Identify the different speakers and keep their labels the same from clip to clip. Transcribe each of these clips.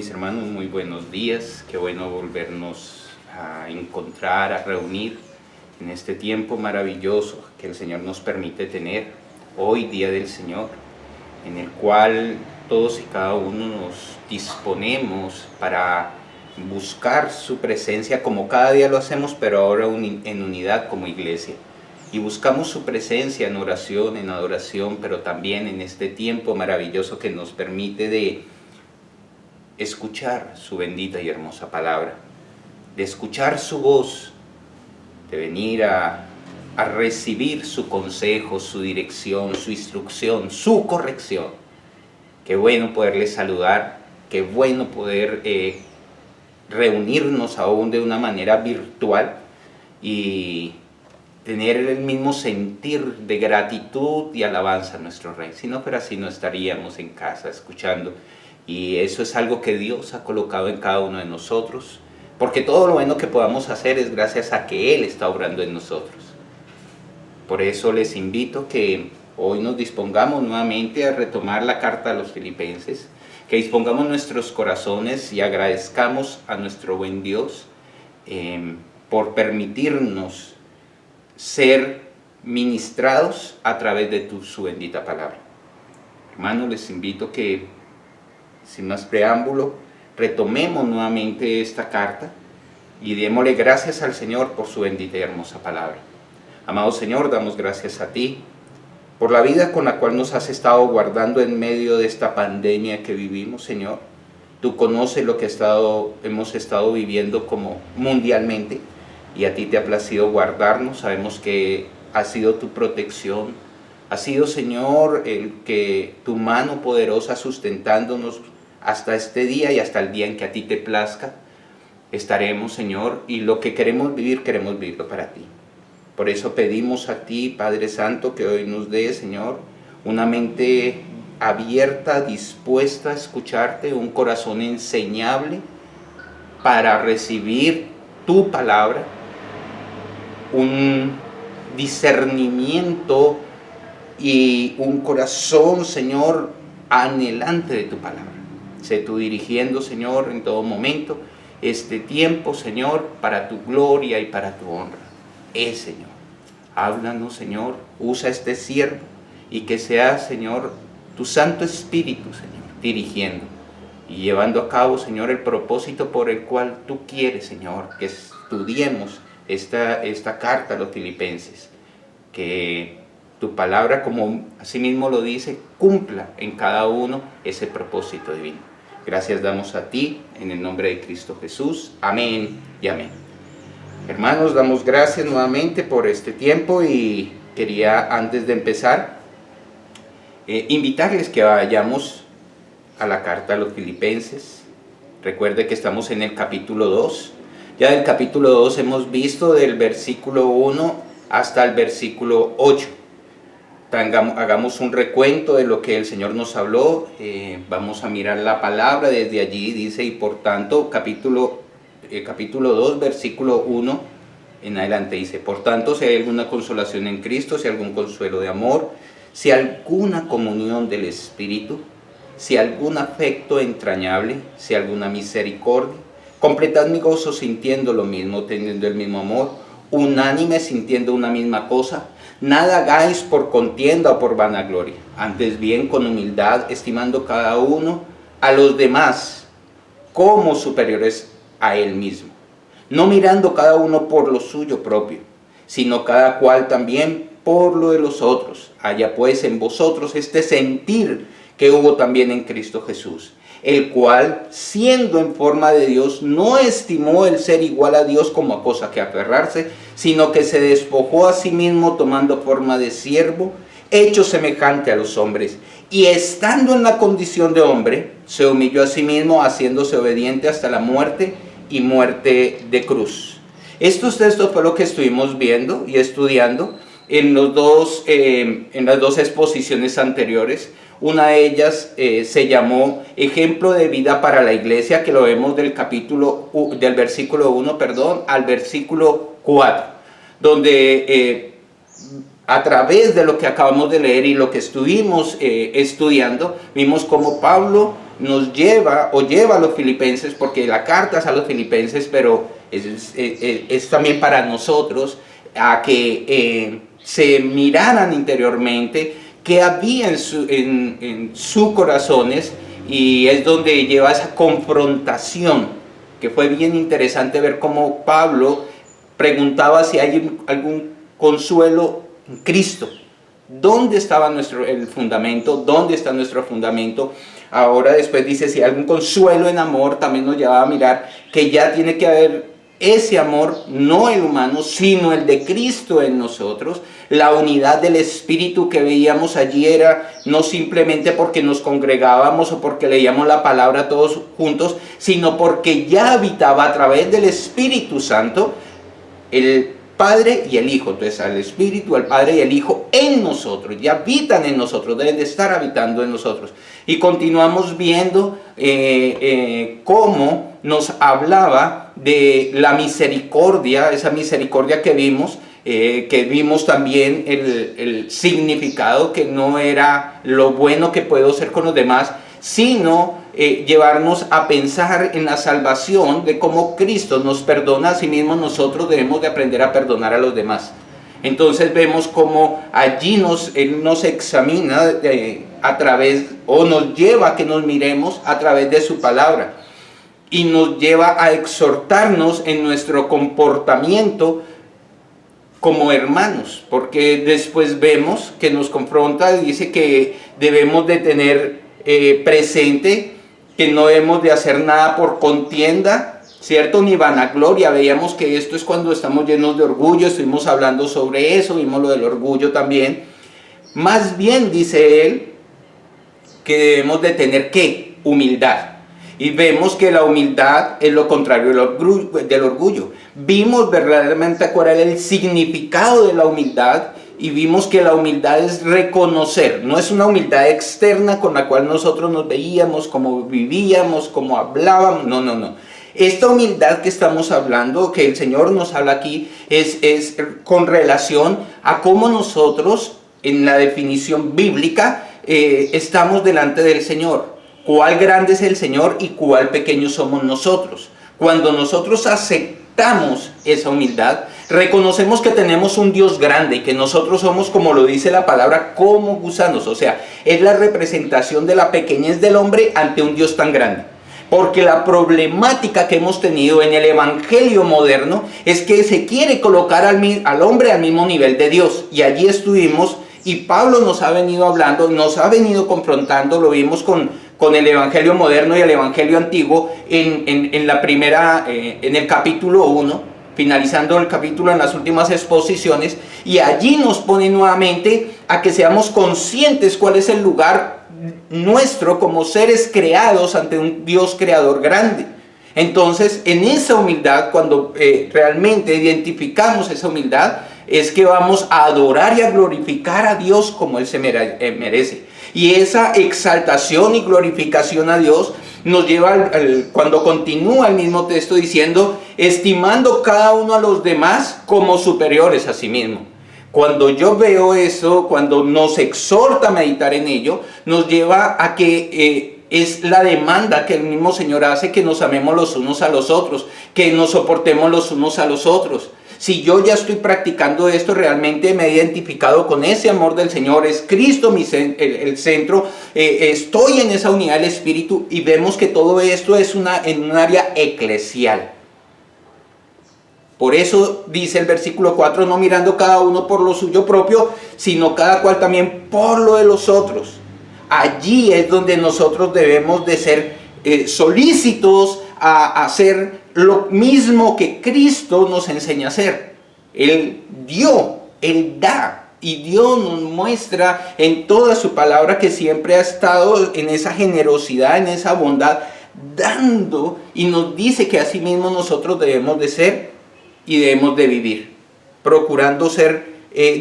Speaker 1: mis hermanos, muy buenos días. Qué bueno volvernos a encontrar, a reunir en este tiempo maravilloso que el Señor nos permite tener hoy, Día del Señor, en el cual todos y cada uno nos disponemos para buscar su presencia como cada día lo hacemos, pero ahora en unidad como iglesia. Y buscamos su presencia en oración, en adoración, pero también en este tiempo maravilloso que nos permite de escuchar su bendita y hermosa palabra, de escuchar su voz, de venir a recibir su consejo, su dirección, su instrucción, su corrección. Qué bueno poderle saludar, qué bueno poder reunirnos aún de una manera virtual y tener el mismo sentir de gratitud y alabanza a nuestro Rey. Si no fuera así, no estaríamos en casa escuchando. Y eso es algo que Dios ha colocado en cada uno de nosotros, porque todo lo bueno que podamos hacer es gracias a que Él está obrando en nosotros. Por eso les invito que hoy nos dispongamos nuevamente a retomar la carta a los Filipenses, que dispongamos nuestros corazones y agradezcamos a nuestro buen Dios por permitirnos ser ministrados a través de su bendita palabra. Hermanos, les invito que, sin más preámbulo, retomemos nuevamente esta carta y démosle gracias al Señor por su bendita y hermosa palabra. Amado Señor, damos gracias a ti por la vida con la cual nos has estado guardando en medio de esta pandemia que vivimos, Señor. Tú conoces lo que hemos estado viviendo como mundialmente, y a ti te ha placido guardarnos. Sabemos que ha sido tu protección, ha sido, Señor, el que tu mano poderosa sustentándonos hasta este día y hasta el día en que a ti te plazca estaremos, Señor, y lo que queremos vivirlo para ti. Por eso pedimos a ti, Padre Santo, que hoy nos dé, Señor, una mente abierta, dispuesta a escucharte, un corazón enseñable para recibir tu palabra, un discernimiento y un corazón, Señor, anhelante de tu palabra. Sé tú dirigiendo, Señor, en todo momento este tiempo, Señor, para tu gloria y para tu honra. Señor, háblanos, Señor, usa este siervo y que sea, Señor, tu Santo Espíritu, Señor, dirigiendo y llevando a cabo, Señor, el propósito por el cual tú quieres, Señor, que estudiemos esta carta a los Filipenses, que tu palabra, como así mismo lo dice, cumpla en cada uno ese propósito divino. Gracias damos a ti, en el nombre de Cristo Jesús. Amén y amén. Hermanos, damos gracias nuevamente por este tiempo y quería, antes de empezar, invitarles que vayamos a la carta a los Filipenses. Recuerde que estamos en el capítulo 2. Ya del capítulo 2 hemos visto del versículo 1 hasta el versículo 8. Hagamos un recuento de lo que el Señor nos habló. Vamos a mirar la palabra desde allí. Dice, y por tanto, capítulo 2, versículo 1 en adelante, dice, por tanto, si hay alguna consolación en Cristo, si hay algún consuelo de amor, si alguna comunión del Espíritu, si algún afecto entrañable, si alguna misericordia, completad mi gozo sintiendo lo mismo, teniendo el mismo amor, unánime sintiendo una misma cosa. Nada hagáis por contienda o por vanagloria, antes bien con humildad, estimando cada uno a los demás como superiores a él mismo, no mirando cada uno por lo suyo propio, sino cada cual también por lo de los otros. Haya pues en vosotros este sentir que hubo también en Cristo Jesús, el cual, siendo en forma de Dios, no estimó el ser igual a Dios como a cosa que aferrarse, sino que se despojó a sí mismo, tomando forma de siervo, hecho semejante a los hombres, y estando en la condición de hombre, se humilló a sí mismo, haciéndose obediente hasta la muerte y muerte de cruz. Estos textos fue lo que estuvimos viendo y estudiando en las dos exposiciones anteriores. Una de ellas se llamó Ejemplo de vida para la iglesia, que lo vemos del versículo 1, al versículo 4, donde a través de lo que acabamos de leer y lo que estuvimos estudiando, vimos cómo Pablo nos lleva o lleva a los filipenses, porque la carta es a los filipenses, pero es también para nosotros, a que se miraran interiormente qué había en sus corazones, y es donde lleva esa confrontación, que fue bien interesante ver cómo Pablo preguntaba si hay algún consuelo en Cristo. ¿Dónde estaba el fundamento? ¿Dónde está nuestro fundamento? Ahora después dice, si hay algún consuelo en amor, también nos lleva a mirar que ya tiene que haber ese amor, no el humano, sino el de Cristo en nosotros. La unidad del Espíritu que veíamos allí era no simplemente porque nos congregábamos o porque leíamos la palabra todos juntos, sino porque ya habitaba a través del Espíritu Santo el Padre y el Hijo. Entonces al Espíritu, al Padre y el Hijo en nosotros, ya habitan en nosotros, deben de estar habitando en nosotros. Y continuamos viendo cómo nos hablaba de la misericordia, esa misericordia que vimos también el significado, que no era lo bueno que puedo ser con los demás, sino llevarnos a pensar en la salvación, de cómo Cristo nos perdona a sí mismo. Nosotros debemos de aprender a perdonar a los demás. Entonces vemos cómo allí Él nos examina a través, o nos lleva a que nos miremos a través de su palabra, y nos lleva a exhortarnos en nuestro comportamiento como hermanos, porque después vemos que nos confronta y dice que debemos de tener presente que no debemos de hacer nada por contienda, ¿cierto? Ni vanagloria. Veíamos que esto es cuando estamos llenos de orgullo, estuvimos hablando sobre eso, vimos lo del orgullo también. Más bien, dice él, que debemos de tener, ¿qué? Humildad. Y vemos que la humildad es lo contrario del orgullo. Vimos verdaderamente cuál era el significado de la humildad, y vimos que la humildad es reconocer, no es una humildad externa con la cual nosotros nos veíamos, cómo vivíamos, cómo hablábamos, no. Esta humildad que estamos hablando, que el Señor nos habla aquí, es con relación a cómo nosotros, en la definición bíblica, estamos delante del Señor. Cuál grande es el Señor y cuál pequeño somos nosotros. Cuando nosotros aceptamos esa humildad, reconocemos que tenemos un Dios grande y que nosotros somos, como lo dice la palabra, como gusanos. O sea, es la representación de la pequeñez del hombre ante un Dios tan grande. Porque la problemática que hemos tenido en el evangelio moderno es que se quiere colocar al hombre al mismo nivel de Dios. Y allí estuvimos, y Pablo nos ha venido hablando, nos ha venido confrontando, lo vimos con el evangelio moderno y el evangelio antiguo en el capítulo 1, finalizando el capítulo en las últimas exposiciones, y allí nos pone nuevamente a que seamos conscientes cuál es el lugar nuestro como seres creados ante un Dios creador grande. Entonces, en esa humildad, cuando realmente identificamos esa humildad, es que vamos a adorar y a glorificar a Dios como Él se merece. Y esa exaltación y glorificación a Dios nos lleva cuando continúa el mismo texto diciendo, estimando cada uno a los demás como superiores a sí mismo. Cuando yo veo eso, cuando nos exhorta a meditar en ello, nos lleva a que es la demanda que el mismo Señor hace, que nos amemos los unos a los otros, que nos soportemos los unos a los otros. Si yo ya estoy practicando esto, realmente me he identificado con ese amor del Señor, es Cristo el centro, estoy en esa unidad del Espíritu, y vemos que todo esto es en un área eclesial. Por eso dice el versículo 4, no mirando cada uno por lo suyo propio, sino cada cual también por lo de los otros. Allí es donde nosotros debemos de ser solícitos a hacer lo mismo que Cristo nos enseña a hacer. Él dio, Él da, y Dios nos muestra en toda su palabra que siempre ha estado en esa generosidad, en esa bondad, dando, y nos dice que así mismo nosotros debemos de ser y debemos de vivir, procurando ser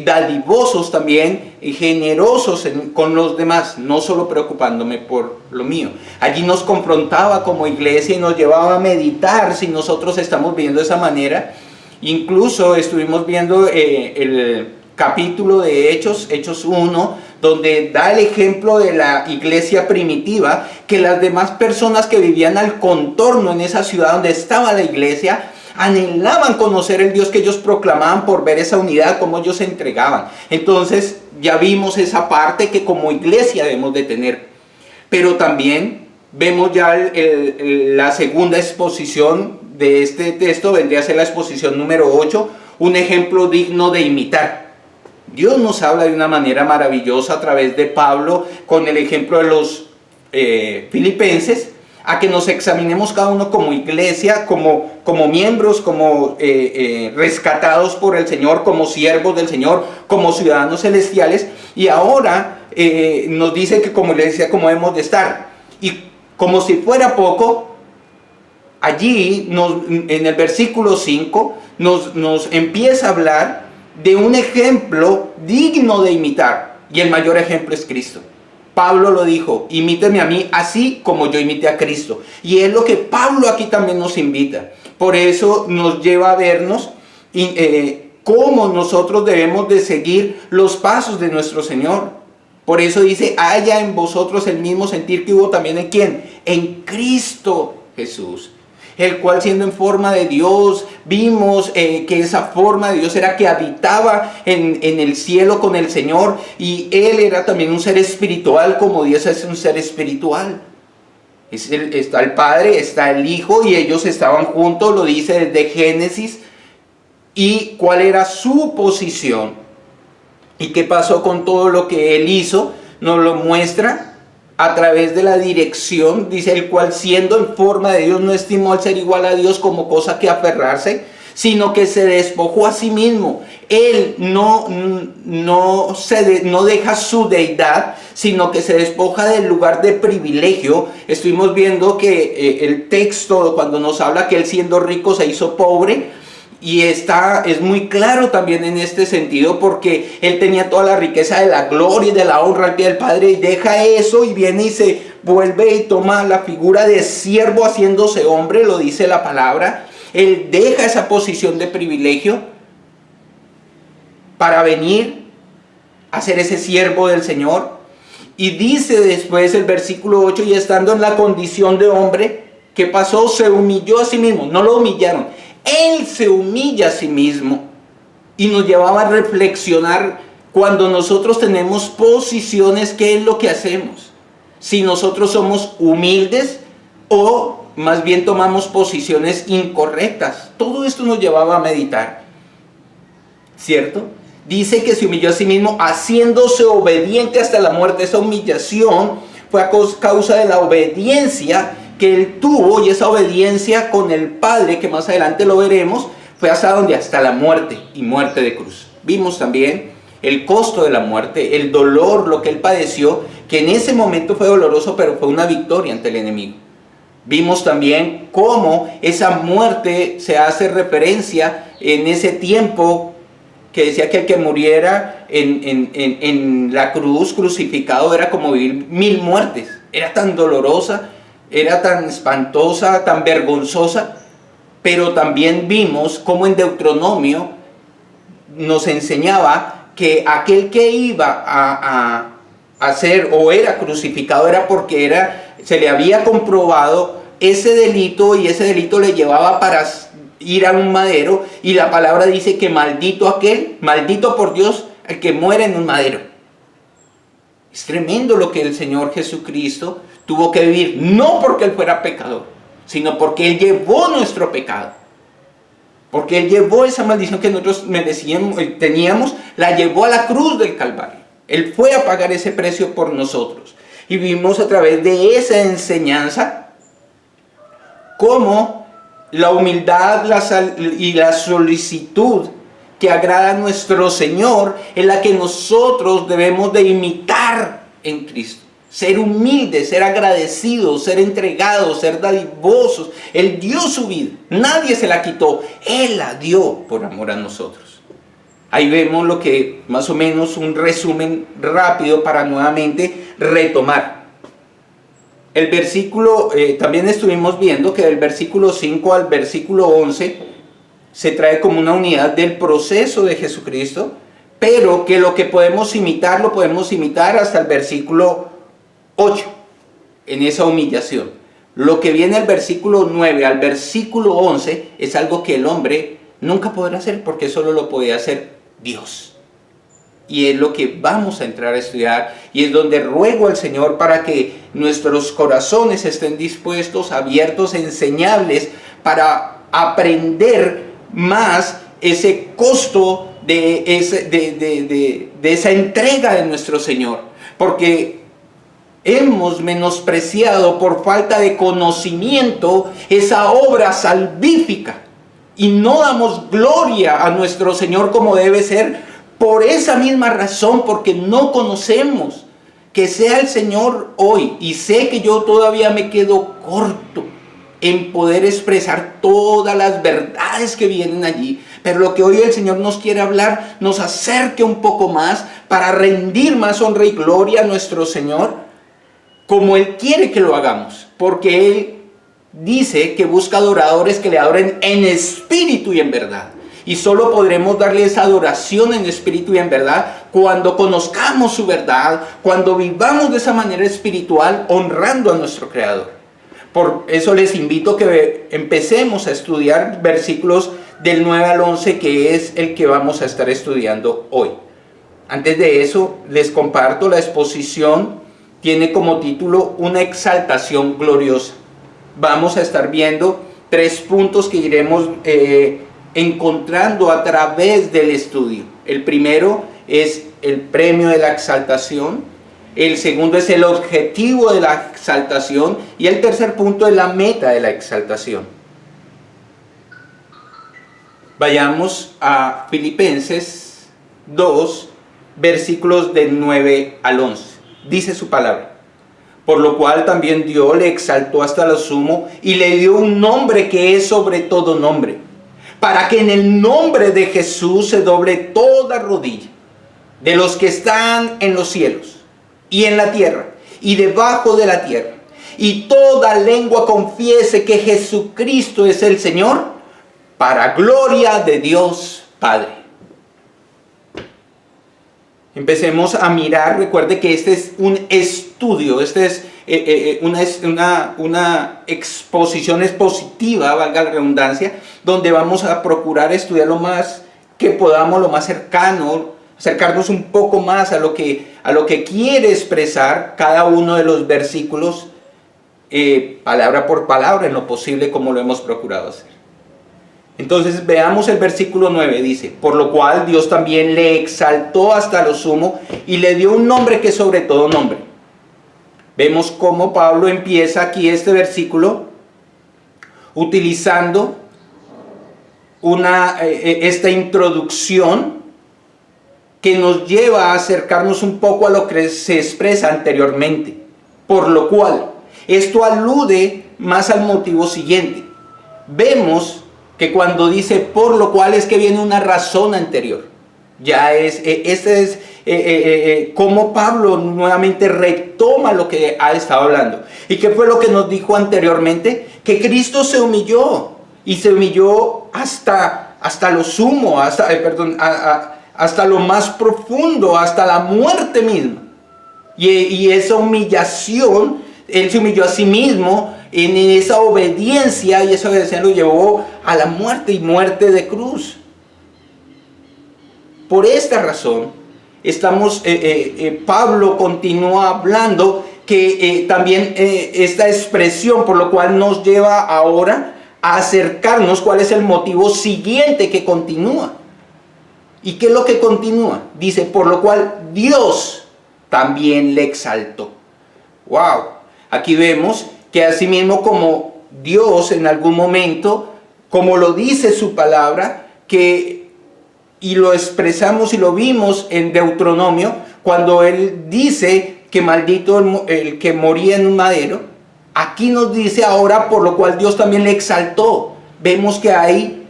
Speaker 1: dadivosos también y generosos con los demás, no solo preocupándome por lo mío. Allí nos confrontaba como iglesia y nos llevaba a meditar si nosotros estamos viviendo de esa manera. Incluso estuvimos viendo el capítulo de Hechos 1, donde da el ejemplo de la iglesia primitiva, que las demás personas que vivían al contorno en esa ciudad donde estaba la iglesia, anhelaban conocer el Dios que ellos proclamaban por ver esa unidad, cómo ellos se entregaban. Entonces ya vimos esa parte que como iglesia debemos de tener. Pero también vemos ya la segunda exposición de este texto, vendría a ser la exposición número 8, un ejemplo digno de imitar. Dios nos habla de una manera maravillosa a través de Pablo con el ejemplo de los filipenses, a que nos examinemos cada uno como iglesia, como miembros, como rescatados por el Señor, como siervos del Señor, como ciudadanos celestiales. Y ahora nos dice que como iglesia, como debemos de estar. Y como si fuera poco, allí en el versículo 5 nos empieza a hablar de un ejemplo digno de imitar. Y el mayor ejemplo es Cristo. Pablo lo dijo: imíteme a mí así como yo imité a Cristo. Y es lo que Pablo aquí también nos invita. Por eso nos lleva a vernos cómo nosotros debemos de seguir los pasos de nuestro Señor. Por eso dice: haya en vosotros el mismo sentir que hubo también en ¿quién? En Cristo Jesús, el cual siendo en forma de Dios, vimos que esa forma de Dios era que habitaba en el cielo con el Señor, y Él era también un ser espiritual como Dios es un ser espiritual. Está el Padre, está el Hijo, y ellos estaban juntos, lo dice desde Génesis. ¿Y cuál era su posición? ¿Y qué pasó con todo lo que Él hizo? Nos lo muestra a través de la dirección, dice: el cual siendo en forma de Dios no estimó al ser igual a Dios como cosa que aferrarse, sino que se despojó a sí mismo. Él no deja su deidad, sino que se despoja del lugar de privilegio. Estuvimos viendo que el texto cuando nos habla que Él siendo rico se hizo pobre, y es muy claro también en este sentido, porque Él tenía toda la riqueza de la gloria y de la honra al pie del Padre, y deja eso y viene y se vuelve y toma la figura de siervo haciéndose hombre, lo dice la palabra. Él deja esa posición de privilegio para venir a ser ese siervo del Señor. Y dice después el versículo 8: y estando en la condición de hombre, ¿qué pasó? Se humilló a sí mismo. No lo humillaron, Él se humilla a sí mismo. Y nos llevaba a reflexionar: cuando nosotros tenemos posiciones, ¿qué es lo que hacemos? Si nosotros somos humildes o más bien tomamos posiciones incorrectas. Todo esto nos llevaba a meditar, ¿cierto? Dice que se humilló a sí mismo, haciéndose obediente hasta la muerte. Esa humillación fue a causa de la obediencia que Él tuvo, y esa obediencia con el Padre, que más adelante lo veremos, fue hasta donde, hasta la muerte, y muerte de cruz. Vimos también el costo de la muerte, el dolor, lo que Él padeció, que en ese momento fue doloroso, pero fue una victoria ante el enemigo. Vimos también cómo esa muerte se hace referencia en ese tiempo que decía que el que muriera en la cruz crucificado era como vivir 1000 muertes. Era tan dolorosa, era tan espantosa, tan vergonzosa. Pero también vimos cómo en Deuteronomio nos enseñaba que aquel que iba a ser o era crucificado era porque se le había comprobado ese delito, y ese delito le llevaba para ir a un madero, y la palabra dice que maldito por Dios el que muere en un madero. Es tremendo lo que el Señor Jesucristo tuvo que vivir, no porque Él fuera pecador, sino porque Él llevó nuestro pecado. Porque Él llevó esa maldición que nosotros teníamos, la llevó a la cruz del Calvario. Él fue a pagar ese precio por nosotros. Y vimos a través de esa enseñanza cómo la humildad y la solicitud que agrada a nuestro Señor es la que nosotros debemos de imitar en Cristo. Ser humildes, ser agradecidos, ser entregados, ser dadivosos. Él dio su vida, nadie se la quitó, Él la dio por amor a nosotros. Ahí vemos lo que más o menos un resumen rápido para nuevamente retomar. El versículo, también estuvimos viendo que del versículo 5 al versículo 11 se trae como una unidad del proceso de Jesucristo pero que lo que podemos imitar, lo podemos imitar hasta el versículo 8, en esa humillación. Lo que viene al versículo 9 al versículo 11 es algo que el hombre nunca podrá hacer, porque solo lo puede hacer Dios. Y es lo que vamos a entrar a estudiar, y es donde ruego al Señor para que nuestros corazones estén dispuestos, abiertos, enseñables, para aprender más ese costo de esa entrega de nuestro Señor. Porque hemos menospreciado por falta de conocimiento esa obra salvífica, y no damos gloria a nuestro Señor como debe ser, por esa misma razón, porque no conocemos. Que sea el Señor hoy, y sé que yo todavía me quedo corto en poder expresar todas las verdades que vienen allí, pero lo que hoy el Señor nos quiere hablar nos acerque un poco más para rendir más honra y gloria a nuestro Señor, como Él quiere que lo hagamos, porque Él dice que busca adoradores que le adoren en espíritu y en verdad. Y solo podremos darle esa adoración en espíritu y en verdad cuando conozcamos su verdad, cuando vivamos de esa manera espiritual, honrando a nuestro Creador. Por eso les invito a que empecemos a estudiar versículos del 9 al 11, que es el que vamos a estar estudiando hoy. Antes de eso, les comparto la exposición. Tiene como título Una exaltación gloriosa. Vamos a estar viendo 3 puntos que iremos encontrando a través del estudio. El primero es el premio de la exaltación, el segundo es el objetivo de la exaltación, y el tercer punto es la meta de la exaltación. Vayamos a Filipenses 2, versículos del 9 al 11. Dice su palabra: por lo cual también Dios le exaltó hasta lo sumo y le dio un nombre que es sobre todo nombre, para que en el nombre de Jesús se doble toda rodilla, de los que están en los cielos y en la tierra y debajo de la tierra, y toda lengua confiese que Jesucristo es el Señor, para gloria de Dios Padre. Empecemos a mirar. Recuerde que este es un estudio, este es una exposición expositiva, valga la redundancia, donde vamos a procurar estudiar lo más que podamos, lo más cercano, acercarnos un poco más a lo que quiere expresar cada uno de los versículos, palabra por palabra, en lo posible, como lo hemos procurado hacer. Entonces veamos el versículo 9, dice: por lo cual Dios también le exaltó hasta lo sumo y le dio un nombre que es sobre todo nombre. Vemos cómo Pablo empieza aquí este versículo utilizando esta introducción que nos lleva a acercarnos un poco a lo que se expresa anteriormente. Por lo cual, esto alude más al motivo siguiente. Vemos que cuando dice por lo cual es que viene una razón anterior. Ya es como Pablo nuevamente retoma lo que ha estado hablando. ¿Y qué fue lo que nos dijo anteriormente? Que Cristo se humilló, y se humilló hasta lo sumo, hasta lo más profundo, hasta la muerte misma. Y esa humillación, Él se humilló a sí mismo en esa obediencia, y esa obediencia lo llevó a la muerte, y muerte de cruz. Por esta razón, Pablo continúa hablando que también esta expresión, por lo cual nos lleva ahora a acercarnos cuál es el motivo siguiente que continúa. ¿Y qué es lo que continúa? Dice, por lo cual Dios también le exaltó. ¡Wow! Aquí vemos que asimismo como Dios en algún momento, como lo dice su palabra, y lo expresamos y lo vimos en Deuteronomio, cuando Él dice que maldito el que moría en un madero, aquí nos dice ahora, por lo cual Dios también le exaltó. Vemos que hay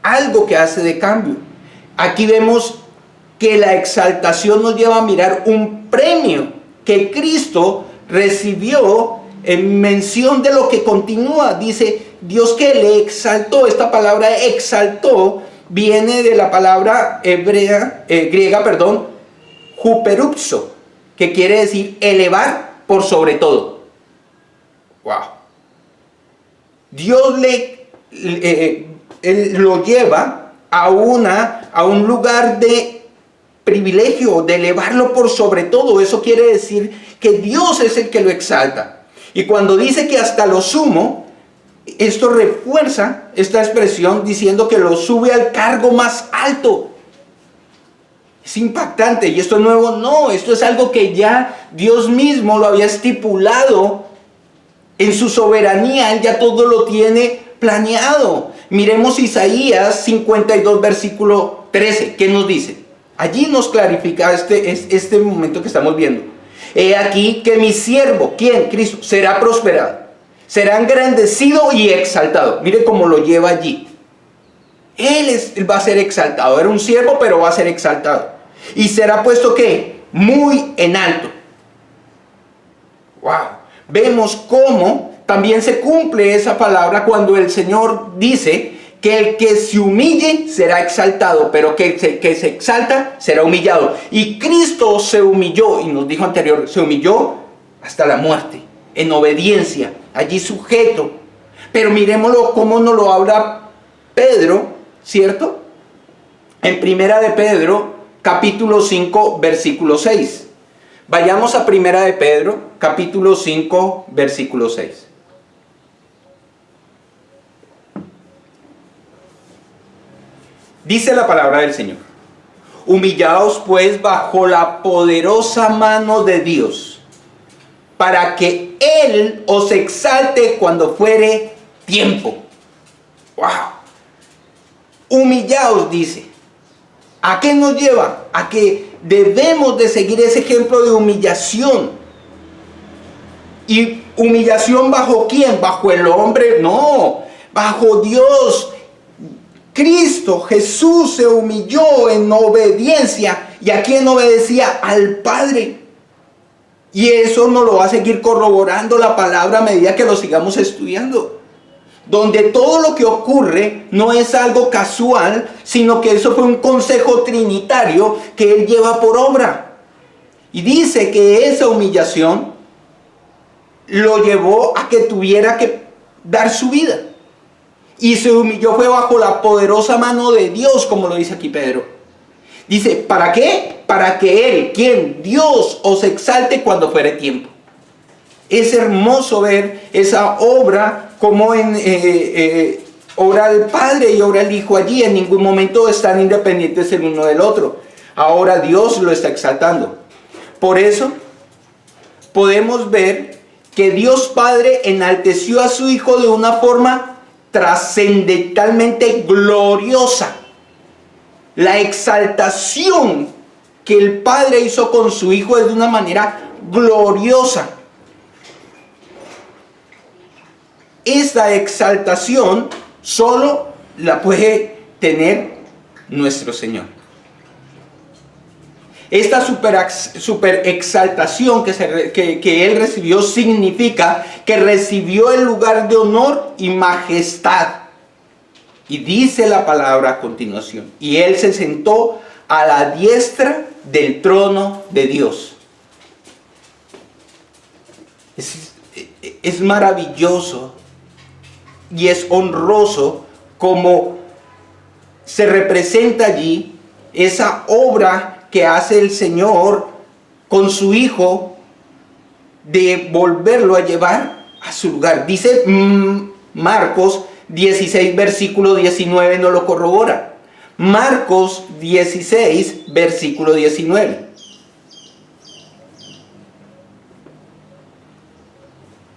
Speaker 1: algo que hace de cambio. Aquí vemos que la exaltación nos lleva a mirar un premio que Cristo recibió en mención de lo que continúa. Dice Dios que le exaltó. Esta palabra exaltó viene de la palabra griega, huperupso, que quiere decir elevar por sobre todo. Wow. Dios él lo lleva a un lugar de privilegio, de elevarlo por sobre todo. Eso quiere decir que Dios es el que lo exalta. Y cuando dice que hasta lo sumo, esto refuerza esta expresión diciendo que lo sube al cargo más alto. Es impactante. ¿Y esto es nuevo? No, esto es algo que ya Dios mismo lo había estipulado en su soberanía. Él ya todo lo tiene planeado. Miremos Isaías 52, versículo 13. ¿Qué nos dice? Allí nos clarifica este momento que estamos viendo. He aquí que mi siervo, ¿quién? Cristo, será prosperado, será engrandecido y exaltado. Mire cómo lo lleva allí. Él va a ser exaltado. Era un siervo, pero va a ser exaltado. Y será puesto, ¿qué? Muy en alto. Wow. Vemos cómo también se cumple esa palabra cuando el Señor dice que el que se humille será exaltado, pero que el que se exalta será humillado. Y Cristo se humilló, y nos dijo anterior, se humilló hasta la muerte, en obediencia, allí sujeto. Pero miremoslo cómo nos lo habla Pedro, ¿cierto? En Primera de Pedro, capítulo 5, versículo 6. Vayamos a Primera de Pedro, capítulo 5, versículo 6. Dice la palabra del Señor: humillaos pues bajo la poderosa mano de Dios, para que Él os exalte cuando fuere tiempo. ¡Wow! Humillaos, dice. ¿A qué nos lleva? A que debemos de seguir ese ejemplo de humillación. ¿Y humillación bajo quién? ¿Bajo el hombre? No, bajo Dios. Cristo, Jesús, se humilló en obediencia. ¿Y a quién obedecía? Al Padre. Y eso nos lo va a seguir corroborando la palabra a medida que lo sigamos estudiando. Donde todo lo que ocurre no es algo casual, sino que eso fue un consejo trinitario que Él lleva por obra. Y dice que esa humillación lo llevó a que tuviera que dar su vida. Y se humilló fue bajo la poderosa mano de Dios, como lo dice aquí Pedro. Dice, ¿para qué? Para que Él, ¿quién? Dios os exalte cuando fuere tiempo. Es hermoso ver esa obra como obra el Padre y obra el Hijo allí. En ningún momento están independientes el uno del otro. Ahora Dios lo está exaltando. Por eso podemos ver que Dios Padre enalteció a su Hijo de una forma trascendentalmente gloriosa. La exaltación que el Padre hizo con su Hijo es de una manera gloriosa. Esta exaltación solo la puede tener nuestro Señor. Esta super exaltación que Él recibió significa que recibió el lugar de honor y majestad. Y dice la palabra a continuación: y Él se sentó a la diestra del trono de Dios. Es maravilloso y es honroso como se representa allí esa obra que hace el Señor con su Hijo de volverlo a llevar a su lugar. Dice Marcos 16, versículo 19, no lo corrobora. Marcos 16, versículo 19.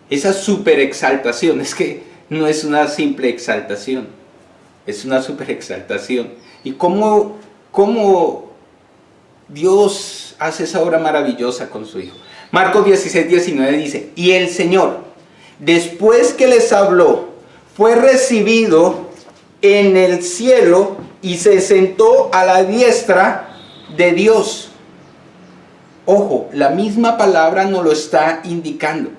Speaker 1: Esa super exaltación, es que no es una simple exaltación, es una super exaltación. ¿Y cómo Dios hace esa obra maravillosa con su Hijo? Marcos 16, 19 dice: y el Señor, después que les habló, fue recibido en el cielo y se sentó a la diestra de Dios. Ojo, la misma palabra nos lo está indicando.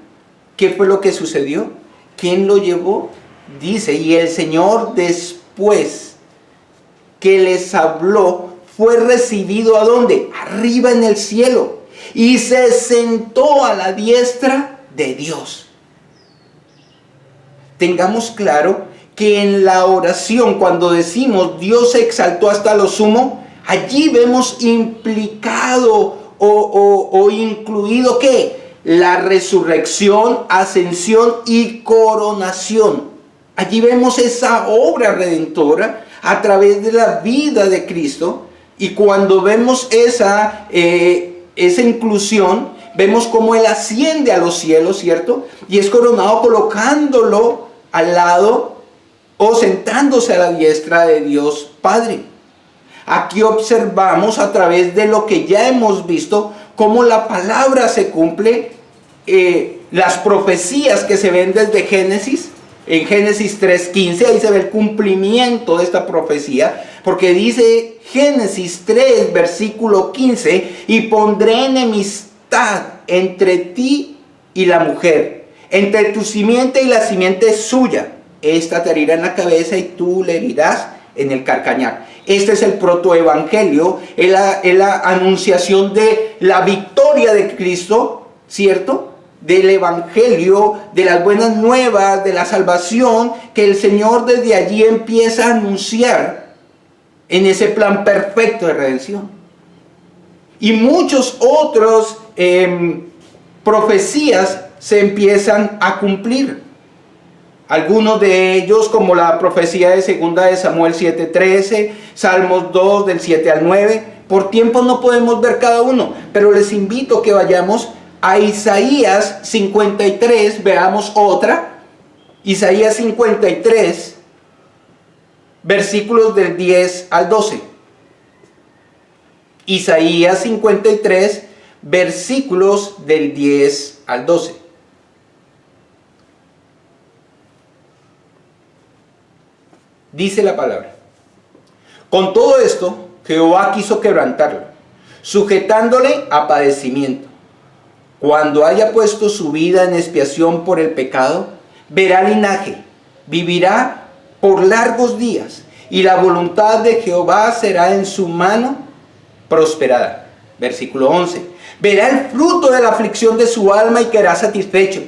Speaker 1: ¿Qué fue lo que sucedió? ¿Quién lo llevó? Dice, y el Señor después que les habló fue recibido ¿a dónde? Arriba en el cielo. Y se sentó a la diestra de Dios. Tengamos claro que en la oración, cuando decimos Dios se exaltó hasta lo sumo, allí vemos implicado o incluido ¿qué? La resurrección, ascensión y coronación. Allí vemos esa obra redentora a través de la vida de Cristo. Y cuando vemos esa inclusión, vemos cómo Él asciende a los cielos, ¿cierto? Y es coronado colocándolo al lado o sentándose a la diestra de Dios Padre. Aquí observamos a través de lo que ya hemos visto cómo la palabra se cumple, las profecías que se ven desde Génesis. En Génesis 3:15, ahí se ve el cumplimiento de esta profecía, porque dice Génesis 3, versículo 15, y pondré enemistad entre ti y la mujer, entre tu simiente y la simiente suya. Esta te herirá en la cabeza y tú le herirás en el calcañar. Este es el protoevangelio, es la anunciación de la victoria de Cristo, ¿cierto? Del evangelio, de las buenas nuevas, de la salvación, que el Señor desde allí empieza a anunciar en ese plan perfecto de redención. Y muchos otros profecías se empiezan a cumplir. Algunos de ellos, como la profecía de 2 de Samuel 7:13, Salmos 2 del 7 al 9. Por tiempo no podemos ver cada uno, pero les invito a que vayamos a Isaías 53, veamos otra. Isaías 53, versículos del 10 al 12. Isaías 53, versículos del 10 al 12. Dice la palabra: con todo esto, Jehová quiso quebrantarlo, sujetándole a padecimiento. Cuando haya puesto su vida en expiación por el pecado, verá linaje, vivirá por largos días, y la voluntad de Jehová será en su mano prosperada. Versículo 11. Verá el fruto de la aflicción de su alma y quedará satisfecho.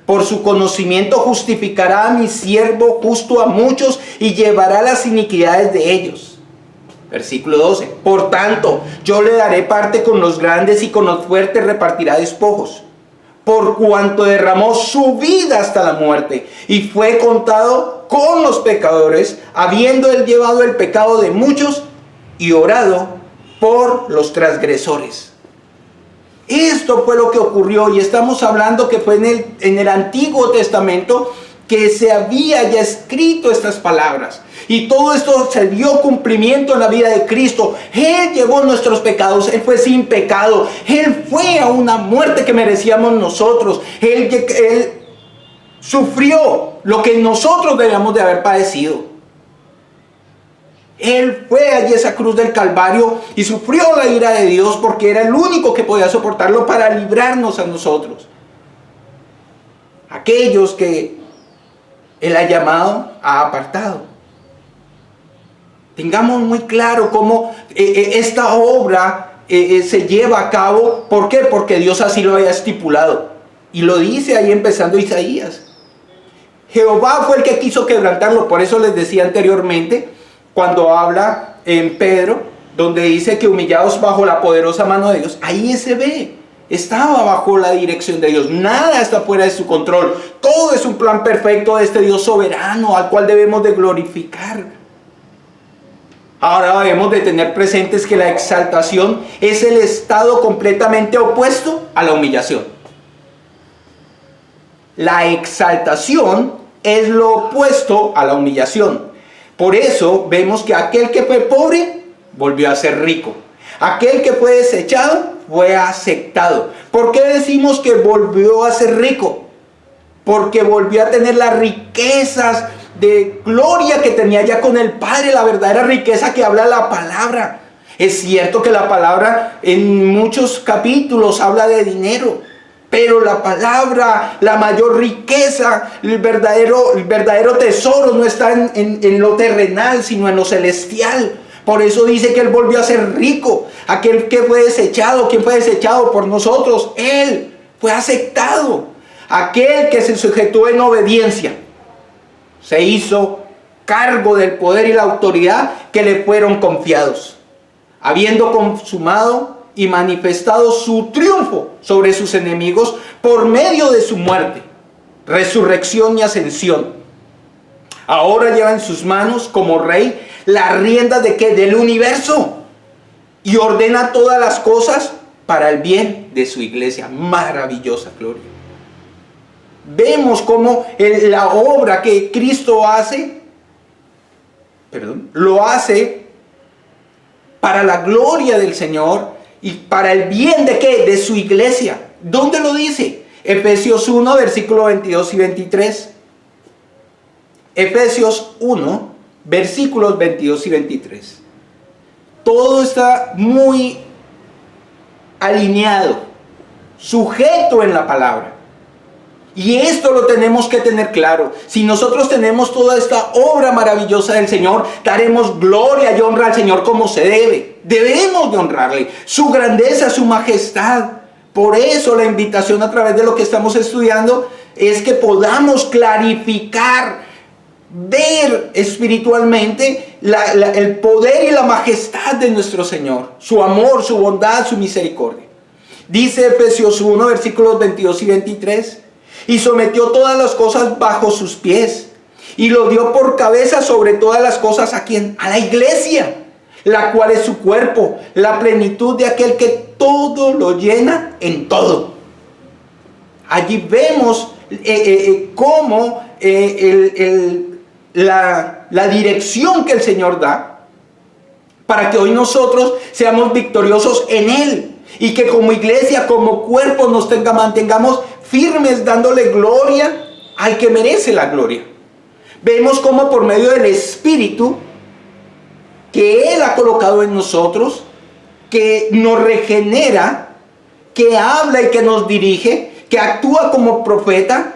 Speaker 1: Por su conocimiento justificará a mi siervo justo a muchos y llevará las iniquidades de ellos. Versículo 12. Por tanto, yo le daré parte con los grandes y con los fuertes repartirá despojos. Por cuanto derramó su vida hasta la muerte y fue contado con los pecadores, habiendo él llevado el pecado de muchos y orado por los transgresores. Esto fue lo que ocurrió, y estamos hablando que fue en el Antiguo Testamento que se había ya escrito estas palabras. Y todo esto se dio cumplimiento en la vida de Cristo. Él llevó nuestros pecados, Él fue sin pecado. Él fue a una muerte que merecíamos nosotros. Él sufrió lo que nosotros debíamos de haber padecido. Él fue allí a esa cruz del Calvario y sufrió la ira de Dios porque era el único que podía soportarlo para librarnos a nosotros. Aquellos que Él ha llamado, ha apartado. Tengamos muy claro cómo esta obra se lleva a cabo. ¿Por qué? Porque Dios así lo había estipulado. Y lo dice ahí empezando Isaías. Jehová fue el que quiso quebrantarlo. Por eso les decía anteriormente, cuando habla en Pedro, donde dice que humillados bajo la poderosa mano de Dios, ahí se ve. Estaba bajo la dirección de Dios. Nada está fuera de su control. Todo es un plan perfecto de este Dios soberano al cual debemos de glorificar. Ahora debemos de tener presentes que la exaltación es el estado completamente opuesto a la humillación. La exaltación es lo opuesto a la humillación. Por eso vemos que aquel que fue pobre volvió a ser rico. Aquel que fue desechado fue aceptado. ¿Por qué decimos que volvió a ser rico? Porque volvió a tener las riquezas de gloria que tenía ya con el Padre, la verdadera riqueza que habla la palabra. Es cierto que la palabra en muchos capítulos habla de dinero, pero la palabra, la mayor riqueza, el verdadero tesoro no está en lo terrenal, sino en lo celestial. Por eso dice que Él volvió a ser rico. Aquel que fue desechado, ¿quién fue desechado por nosotros? Él fue aceptado. Aquel que se sujetó en obediencia, se hizo cargo del poder y la autoridad que le fueron confiados, habiendo consumado y manifestado su triunfo sobre sus enemigos por medio de su muerte, resurrección y ascensión. Ahora lleva en sus manos como rey las riendas de ¿qué? Del universo, y ordena todas las cosas para el bien de su iglesia. Maravillosa gloria. Vemos cómo la obra que Cristo hace, lo hace para la gloria del Señor y para el bien de ¿qué? De su iglesia. ¿Dónde lo dice? Efesios 1, versículos 22 y 23. Efesios 1, versículos 22 y 23. Todo está muy alineado, sujeto en la palabra. Y esto lo tenemos que tener claro. Si nosotros tenemos toda esta obra maravillosa del Señor, daremos gloria y honra al Señor como se debe. Debemos de honrarle, su grandeza, su majestad. Por eso la invitación a través de lo que estamos estudiando es que podamos clarificar, ver espiritualmente el poder y la majestad de nuestro Señor, su amor, su bondad, su misericordia. Dice Efesios 1, versículos 22 y 23. Y sometió todas las cosas bajo sus pies, y lo dio por cabeza sobre todas las cosas. ¿A quién? A la iglesia, la cual es su cuerpo, la plenitud de aquel que todo lo llena en todo. Allí vemos cómo la dirección que el Señor da para que hoy nosotros seamos victoriosos en Él, y que como iglesia, como cuerpo, nos mantengamos firmes dándole gloria al que merece la gloria. Vemos cómo por medio del Espíritu que Él ha colocado en nosotros, que nos regenera, que habla y que nos dirige, que actúa como profeta,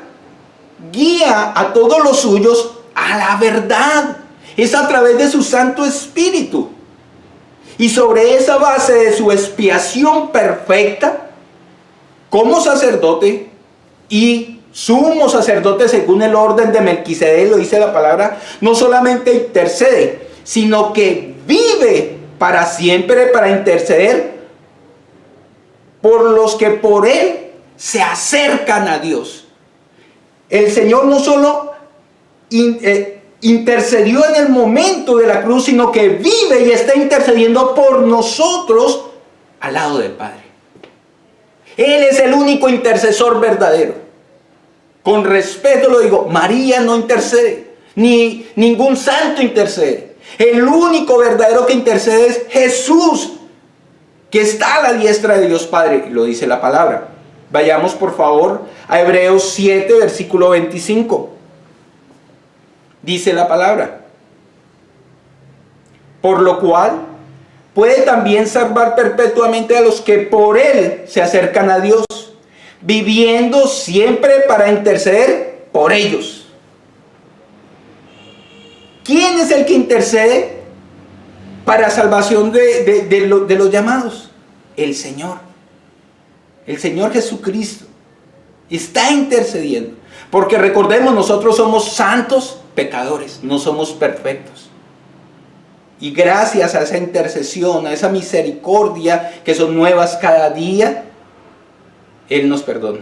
Speaker 1: guía a todos los suyos a la verdad. Es a través de su Santo Espíritu. Y sobre esa base de su expiación perfecta, como sacerdote y sumo sacerdote según el orden de Melquisedec, lo dice la palabra, no solamente intercede, sino que vive para siempre para interceder por los que por Él se acercan a Dios. El Señor no solo intercedió en el momento de la cruz, sino que vive y está intercediendo por nosotros al lado del Padre. Él es el único intercesor verdadero. Con respeto lo digo, María no intercede, ni ningún santo intercede. El único verdadero que intercede es Jesús, que está a la diestra de Dios Padre, y lo dice la palabra. Vayamos por favor a Hebreos 7, versículo 25. Dice la palabra: por lo cual puede también salvar perpetuamente a los que por Él se acercan a Dios, viviendo siempre para interceder por ellos. ¿Quién es el que intercede para salvación de los llamados? El Señor. El Señor Jesucristo está intercediendo. Porque recordemos, nosotros somos santos pecadores, no somos perfectos. Y gracias a esa intercesión, a esa misericordia que son nuevas cada día, Él nos perdona.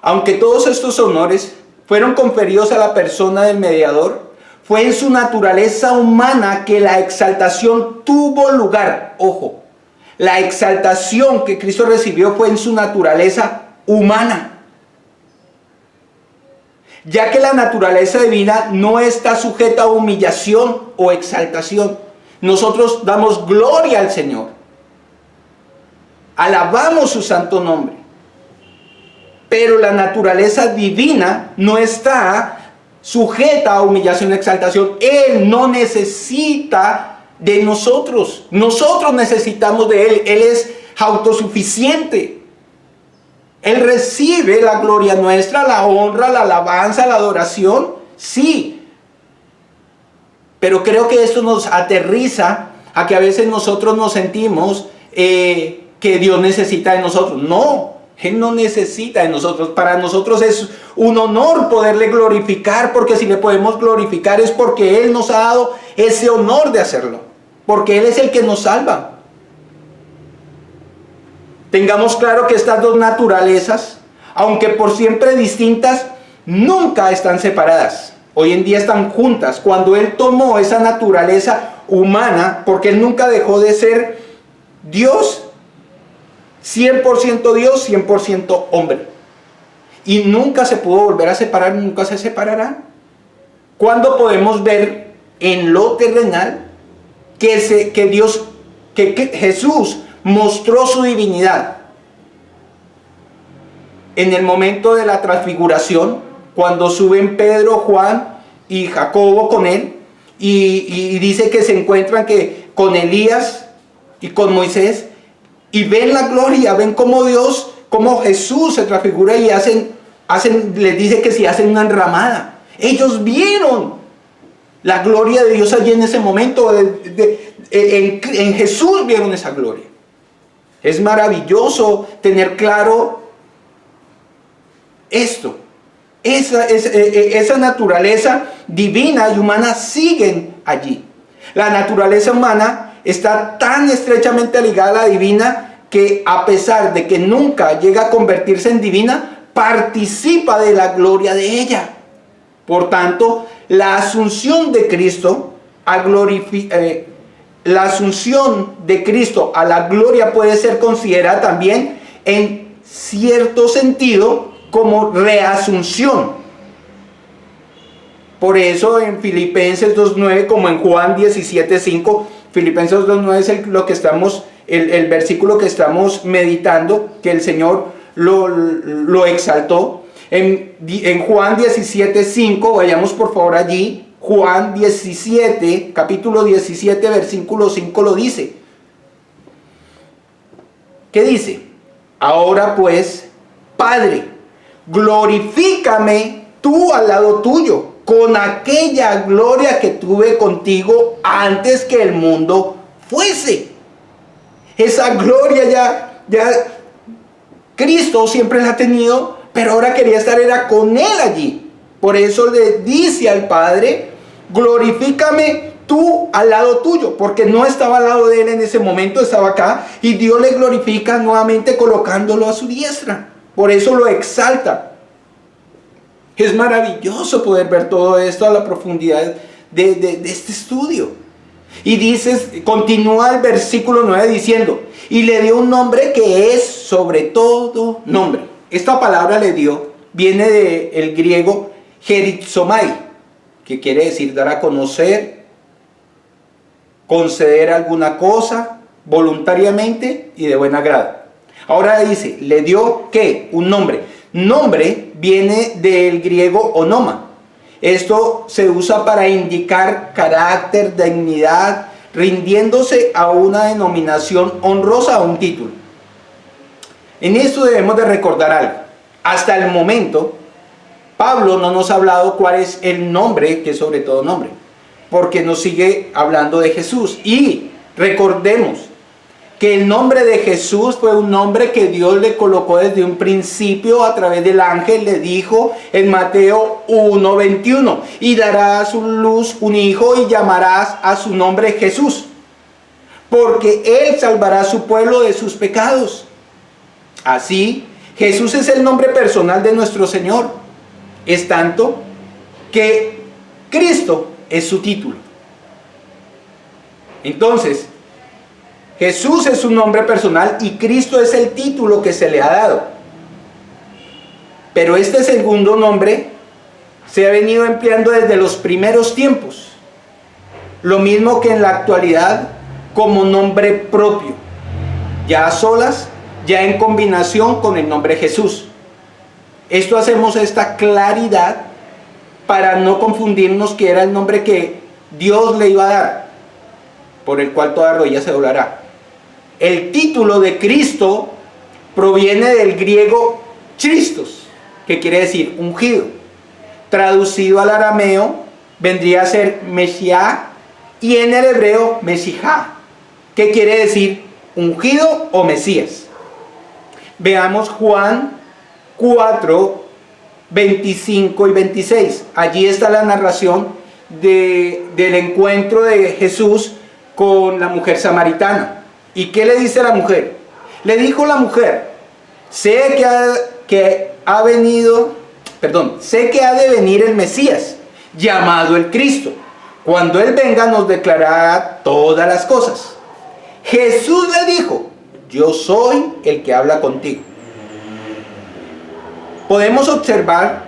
Speaker 1: Aunque todos estos honores fueron conferidos a la persona del mediador, fue en su naturaleza humana que la exaltación tuvo lugar. Ojo, la exaltación que Cristo recibió fue en su naturaleza humana, ya que la naturaleza divina no está sujeta a humillación o exaltación. Nosotros damos gloria al Señor, alabamos su santo nombre, pero la naturaleza divina no está sujeta a humillación o exaltación. Él no necesita de nosotros, nosotros necesitamos de Él. Él es autosuficiente. Él recibe la gloria nuestra, la honra, la alabanza, la adoración, sí, Pero creo que esto nos aterriza a que a veces nosotros nos sentimos que Dios necesita de nosotros. No, Él no necesita de nosotros. Para nosotros es un honor poderle glorificar, porque si le podemos glorificar es porque Él nos ha dado ese honor de hacerlo, porque Él es el que nos salva. Tengamos claro que estas dos naturalezas, aunque por siempre distintas, nunca están separadas. Hoy en día están juntas. Cuando Él tomó esa naturaleza humana, porque Él nunca dejó de ser Dios, 100% Dios, 100% hombre. Y nunca se pudo volver a separar, nunca se separará. ¿Cuándo podemos ver en lo terrenal que Jesús mostró su divinidad? En el momento de la transfiguración, cuando suben Pedro, Juan y Jacobo con Él, y dice que se encuentran con Elías y con Moisés, y ven la gloria, ven cómo Dios, cómo Jesús se transfigura y les dice que si hacen una enramada. Ellos vieron la gloria de Dios allí en ese momento. En Jesús vieron esa gloria. Es maravilloso tener claro esto. Esa naturaleza divina y humana siguen allí. La naturaleza humana está tan estrechamente ligada a la divina que, a pesar de que nunca llega a convertirse en divina, participa de la gloria de ella. Por tanto, la asunción de Cristo a la gloria puede ser considerada también en cierto sentido como reasunción. Por eso en Filipenses 2.9, como en Juan 17.5, Filipenses 2.9 es el versículo que estamos meditando, que el Señor lo exaltó. En Juan 17.5, vayamos por favor allí. Juan 17, capítulo 17, versículo 5 lo dice. ¿Qué dice? Ahora pues, Padre, glorifícame tú al lado tuyo, con aquella gloria que tuve contigo antes que el mundo fuese. Esa gloria ya Cristo siempre la ha tenido, pero ahora quería estar con Él allí. Por eso le dice al Padre, glorifícame tú al lado tuyo, porque no estaba al lado de Él en ese momento, estaba acá, y Dios le glorifica nuevamente colocándolo a su diestra. Por eso lo exalta. Es maravilloso poder ver todo esto a la profundidad de este estudio. Y continúa el versículo 9 diciendo, y le dio un nombre que es sobre todo nombre. Esta palabra viene del griego gerizomai, que quiere decir dar a conocer, conceder alguna cosa voluntariamente y de buen agrado. Ahora dice, le dio ¿qué? Un nombre. Nombre viene del griego onoma. Esto se usa para indicar carácter, dignidad, rindiéndose a una denominación honrosa o un título. En esto debemos de recordar algo. Hasta el momento, Pablo no nos ha hablado cuál es el nombre, que es sobre todo nombre, porque nos sigue hablando de Jesús. Y recordemos que el nombre de Jesús fue un nombre que Dios le colocó desde un principio a través del ángel. Le dijo en Mateo 1:21, y darás a luz un hijo y llamarás a su nombre Jesús, porque Él salvará a su pueblo de sus pecados. Así, Jesús es el nombre personal de nuestro Señor. Es tanto que Cristo es su título. Entonces, Jesús es un nombre personal y Cristo es el título que se le ha dado. Pero este segundo nombre se ha venido empleando desde los primeros tiempos. Lo mismo que en la actualidad como nombre propio. Ya a solas, ya en combinación con el nombre Jesús. Esto hacemos esta claridad para no confundirnos que era el nombre que Dios le iba a dar, por el cual toda rodilla se doblará. El título de Cristo proviene del griego Christos, que quiere decir ungido. Traducido al arameo vendría a ser Mesías, y en el hebreo Mesijá, que quiere decir ungido o Mesías. Veamos Juan 4, 25 y 26. Allí está la narración del encuentro de Jesús con la mujer samaritana. ¿Y qué le dice la mujer? Le dijo la mujer: sé que ha de venir el Mesías, llamado el Cristo. Cuando Él venga nos declarará todas las cosas. Jesús le dijo: yo soy el que habla contigo. Podemos observar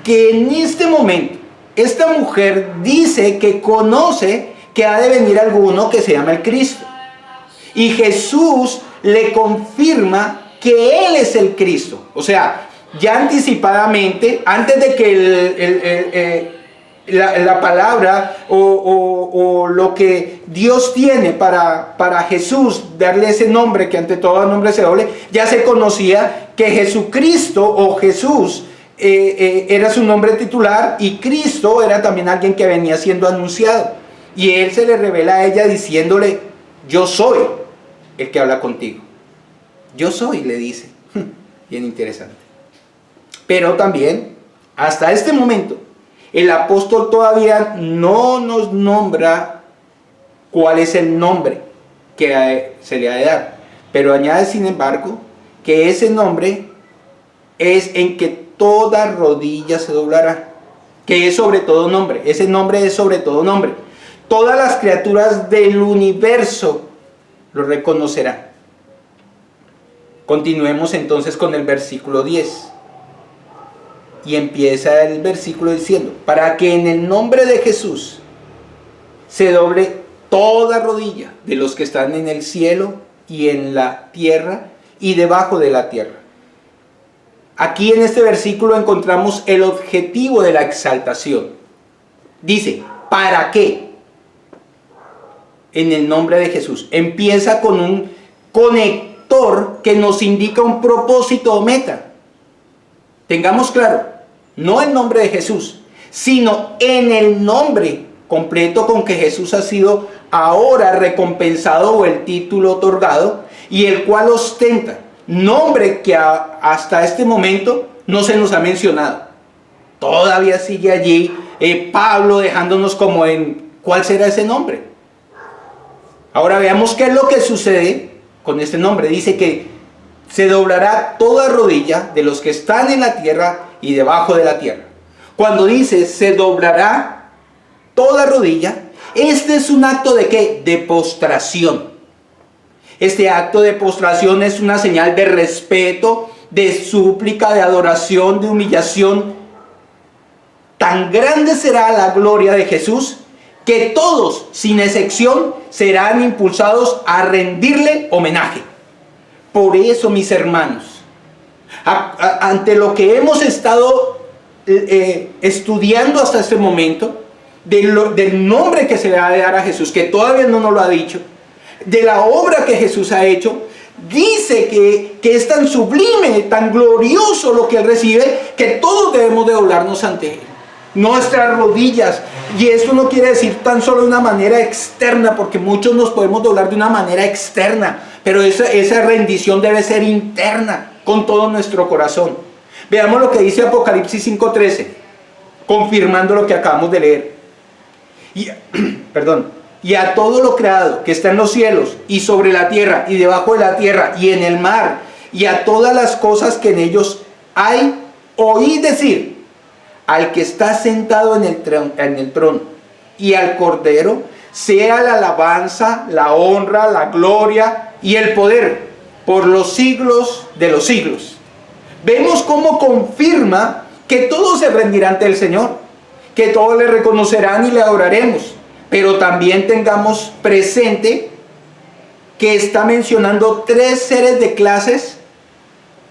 Speaker 1: que en este momento esta mujer dice que conoce que ha de venir alguno que se llama el Cristo. Y Jesús le confirma que Él es el Cristo. O sea, ya anticipadamente, antes de que la palabra o lo que Dios tiene para Jesús, darle ese nombre que ante todo nombre se doble, ya se conocía que Jesucristo o Jesús era su nombre titular, y Cristo era también alguien que venía siendo anunciado. Y Él se le revela a ella diciéndole: yo soy el que habla contigo. Yo soy, le dice. Bien interesante. Pero también, hasta este momento, el apóstol todavía no nos nombra cuál es el nombre que se le ha de dar. Pero añade, sin embargo, que ese nombre es en que toda rodilla se doblará. Que es sobre todo nombre. Ese nombre es sobre todo nombre. Todas las criaturas del universo lo reconocerán. Continuemos entonces con el versículo 10. Y empieza el versículo diciendo: para que en el nombre de Jesús se doble toda rodilla de los que están en el cielo y en la tierra y debajo de la tierra. Aquí en este versículo encontramos el objetivo de la exaltación. Dice: ¿para qué? En el nombre de Jesús. Empieza con un conector que nos indica un propósito o meta. Tengamos claro, no el nombre de Jesús, sino en el nombre completo con que Jesús ha sido ahora recompensado, o el título otorgado, y el cual ostenta nombre que hasta este momento no se nos ha mencionado. Todavía sigue allí Pablo dejándonos como en ¿cuál será ese nombre? Ahora veamos qué es lo que sucede con este nombre. Dice que se doblará toda rodilla de los que están en la tierra y debajo de la tierra. Cuando dice se doblará toda rodilla, este es un acto de ¿qué? De postración. Este acto de postración es una señal de respeto, de súplica, de adoración, de humillación. Tan grande será la gloria de Jesús que todos, sin excepción, serán impulsados a rendirle homenaje. Por eso, mis hermanos, ante lo que hemos estado estudiando hasta este momento, del nombre que se le ha de dar a Jesús, que todavía no nos lo ha dicho, de la obra que Jesús ha hecho, dice que es tan sublime, tan glorioso lo que Él recibe, que todos debemos de doblarnos ante Él. Nuestras rodillas, y esto no quiere decir tan solo de una manera externa, porque muchos nos podemos doblar de una manera externa, pero esa rendición debe ser interna, con todo nuestro corazón. Veamos lo que dice Apocalipsis 5:13, confirmando lo que acabamos de leer. Y a todo lo creado que está en los cielos y sobre la tierra y debajo de la tierra y en el mar, y a todas las cosas que en ellos hay, oí decir: al que está sentado en el trono y al Cordero sea la alabanza, la honra, la gloria y el poder por los siglos de los siglos. Vemos cómo confirma que todos se rendirán ante el Señor, que todos le reconocerán y le adoraremos. Pero también tengamos presente que está mencionando tres seres de clases,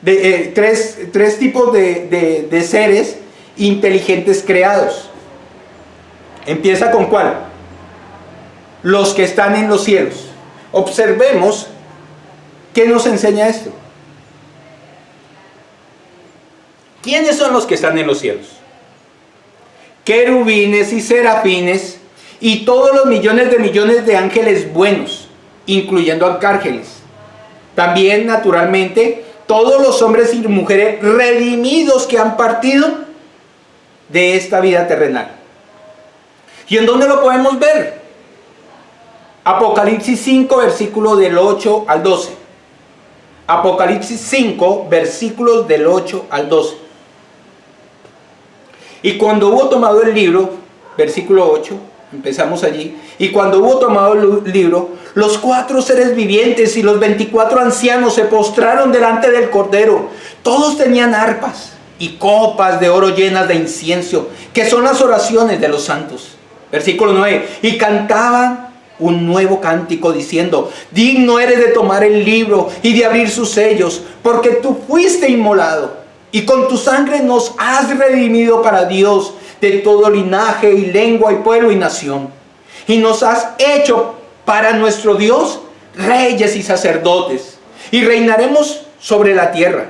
Speaker 1: tres tipos de seres inteligentes creados. Empieza con ¿cuál? Los que están en los cielos. Observemos qué nos enseña esto. ¿Quiénes son los que están en los cielos? Querubines y serafines, y todos los millones de ángeles buenos, incluyendo arcángeles. También, naturalmente, todos los hombres y mujeres redimidos que han partido de esta vida terrenal. ¿Y en dónde lo podemos ver? Apocalipsis 5, versículos del 8 al 12. Apocalipsis 5, versículos del 8 al 12. Y cuando hubo tomado el libro, versículo 8, empezamos allí. Y cuando hubo tomado el libro, los 4 seres vivientes y los 24 ancianos se postraron delante del Cordero. Todos tenían arpas y copas de oro llenas de incienso, que son las oraciones de los santos. Versículo 9. Y cantaban un nuevo cántico diciendo: digno eres de tomar el libro y de abrir sus sellos, porque tú fuiste inmolado y con tu sangre nos has redimido para Dios de todo linaje y lengua y pueblo y nación, y nos has hecho para nuestro Dios reyes y sacerdotes, y reinaremos sobre la tierra.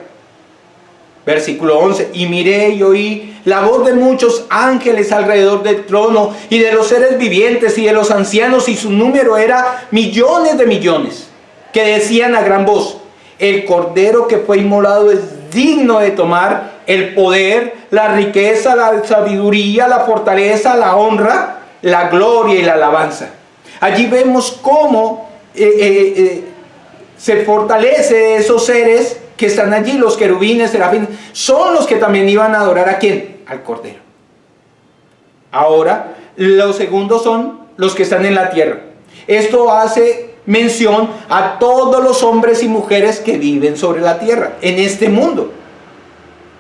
Speaker 1: Versículo 11. Y miré y oí la voz de muchos ángeles alrededor del trono, y de los seres vivientes y de los ancianos, y su número era millones de millones, que decían a gran voz: el Cordero que fue inmolado es digno de tomar el poder, la riqueza, la sabiduría, la fortaleza, la honra, la gloria y la alabanza. Allí vemos cómo se fortalece esos seres que están allí, los querubines, serafines, son los que también iban a adorar ¿a quién? Al Cordero. Ahora, los segundos son los que están en la tierra. Esto hace mención a todos los hombres y mujeres que viven sobre la tierra, en este mundo.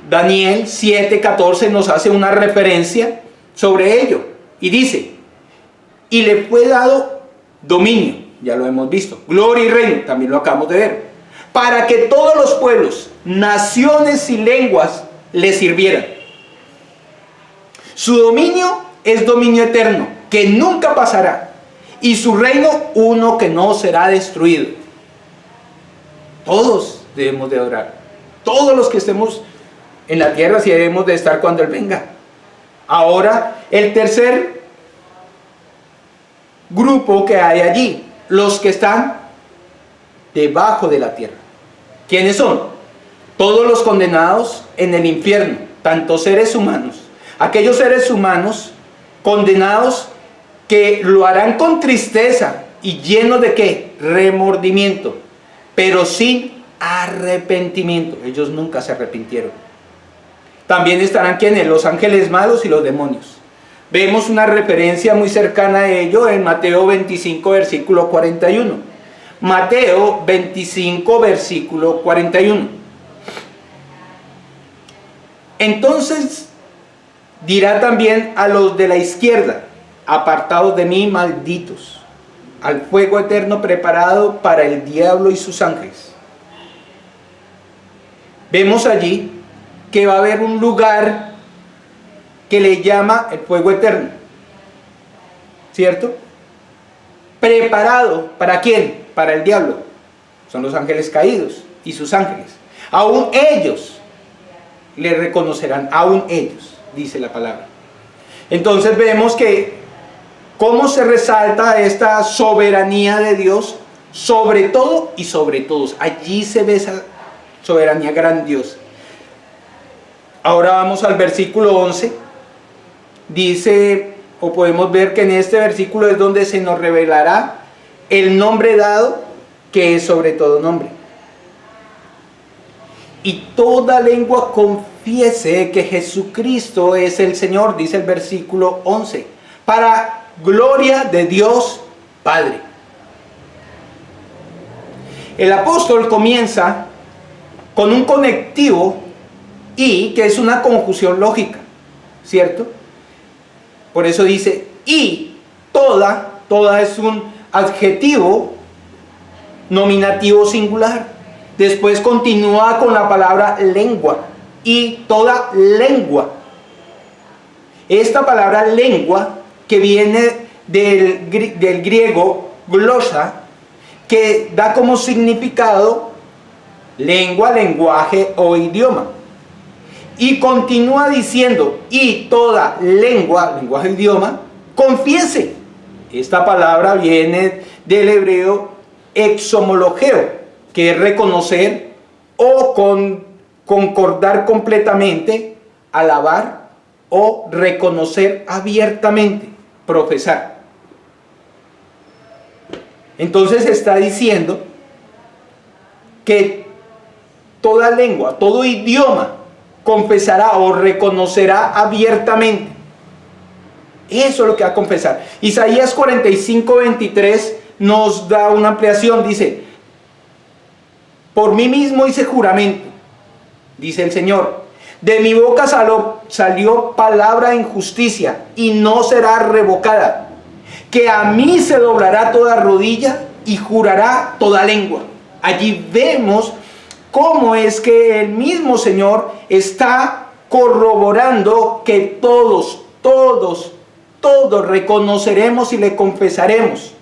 Speaker 1: Daniel 7:14 nos hace una referencia sobre ello, y dice: y le fue dado dominio, ya lo hemos visto, gloria y reino, también lo acabamos de ver, para que todos los pueblos, naciones y lenguas le sirvieran. Su dominio es dominio eterno, que nunca pasará, y su reino uno que no será destruido. Todos debemos de adorar, todos los que estemos en la tierra, si debemos de estar cuando Él venga. Ahora, el tercer grupo que hay allí, los que están debajo de la tierra. ¿Quiénes son? Todos los condenados en el infierno, tanto seres humanos, aquellos seres humanos condenados que lo harán con tristeza y llenos de ¿qué? Remordimiento, pero sin arrepentimiento. Ellos nunca se arrepintieron. También estarán ¿quiénes? Los ángeles malos y los demonios. Vemos una referencia muy cercana a ello en Mateo 25, versículo 41. Mateo 25, versículo 41. Entonces dirá también a los de la izquierda: apartados de mí, malditos, al fuego eterno preparado para el diablo y sus ángeles. Vemos allí que va a haber un lugar que le llama el fuego eterno, ¿cierto? Preparado, ¿para quién? Para el diablo. Son los ángeles caídos y sus ángeles. Aún ellos le reconocerán, aún ellos, dice la palabra. Entonces vemos que cómo se resalta esta soberanía de Dios sobre todo y sobre todos. Allí se ve esa soberanía grandiosa. Ahora vamos al versículo 11. Dice, o podemos ver que en este versículo es donde se nos revelará el nombre dado, que es sobre todo nombre. Y toda lengua confiese que Jesucristo es el Señor, dice el versículo 11, para gloria de Dios Padre. El apóstol comienza con un conectivo y, que es una conjunción lógica, ¿cierto? Por eso dice, y toda es un adjetivo nominativo singular. Después continúa con la palabra lengua, y toda lengua. Esta palabra lengua, que viene del griego glosa, que da como significado lengua, lenguaje o idioma. Y continúa diciendo, y toda lengua, lenguaje o idioma, confiese. Esta palabra viene del hebreo exomologeo, que es reconocer o concordar completamente, alabar o reconocer abiertamente, profesar. Entonces está diciendo que toda lengua, todo idioma confesará o reconocerá abiertamente. Eso es lo que va a confesar. Isaías 45:23 nos da una ampliación. Dice: por mí mismo hice juramento, dice el Señor, de mi boca salió palabra en justicia y no será revocada, que a mí se doblará toda rodilla y jurará toda lengua. Allí vemos cómo es que el mismo Señor está corroborando que todos reconoceremos y le confesaremos.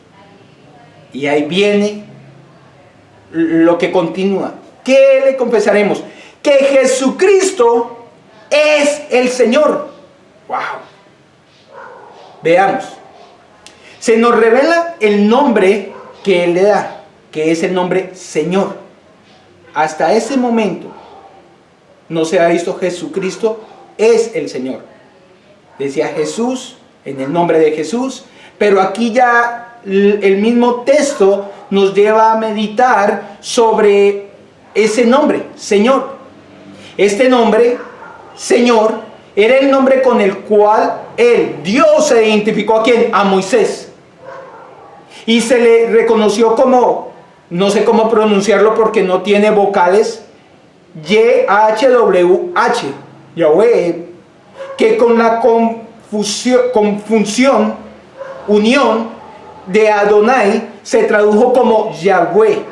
Speaker 1: Y ahí viene lo que continúa. ¿Qué le confesaremos? Que Jesucristo es el Señor. ¡Wow! Veamos. Se nos revela el nombre que Él le da, que es el nombre Señor. Hasta ese momento no se ha visto Jesucristo es el Señor. Decía Jesús, en el nombre de Jesús, pero aquí ya el mismo texto nos lleva a meditar sobre ese nombre, Señor. Este nombre, Señor, era el nombre con el cual Dios se identificó a ¿quién? A Moisés. Y se le reconoció como, no sé cómo pronunciarlo porque no tiene vocales, YHWH, Yahweh, que con la confusión, unión de Adonai, se tradujo como Yahweh,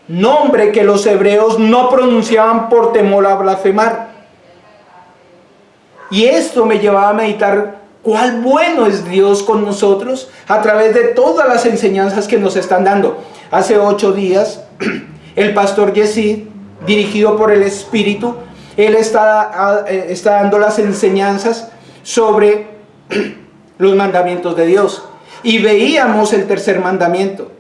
Speaker 1: nombre que los hebreos no pronunciaban por temor a blasfemar. Y esto me llevaba a meditar cuál bueno es Dios con nosotros a través de todas las enseñanzas que nos están dando. Hace 8 días, el pastor Yesid, dirigido por el Espíritu, él está dando las enseñanzas sobre los mandamientos de Dios. Y veíamos el tercer mandamiento.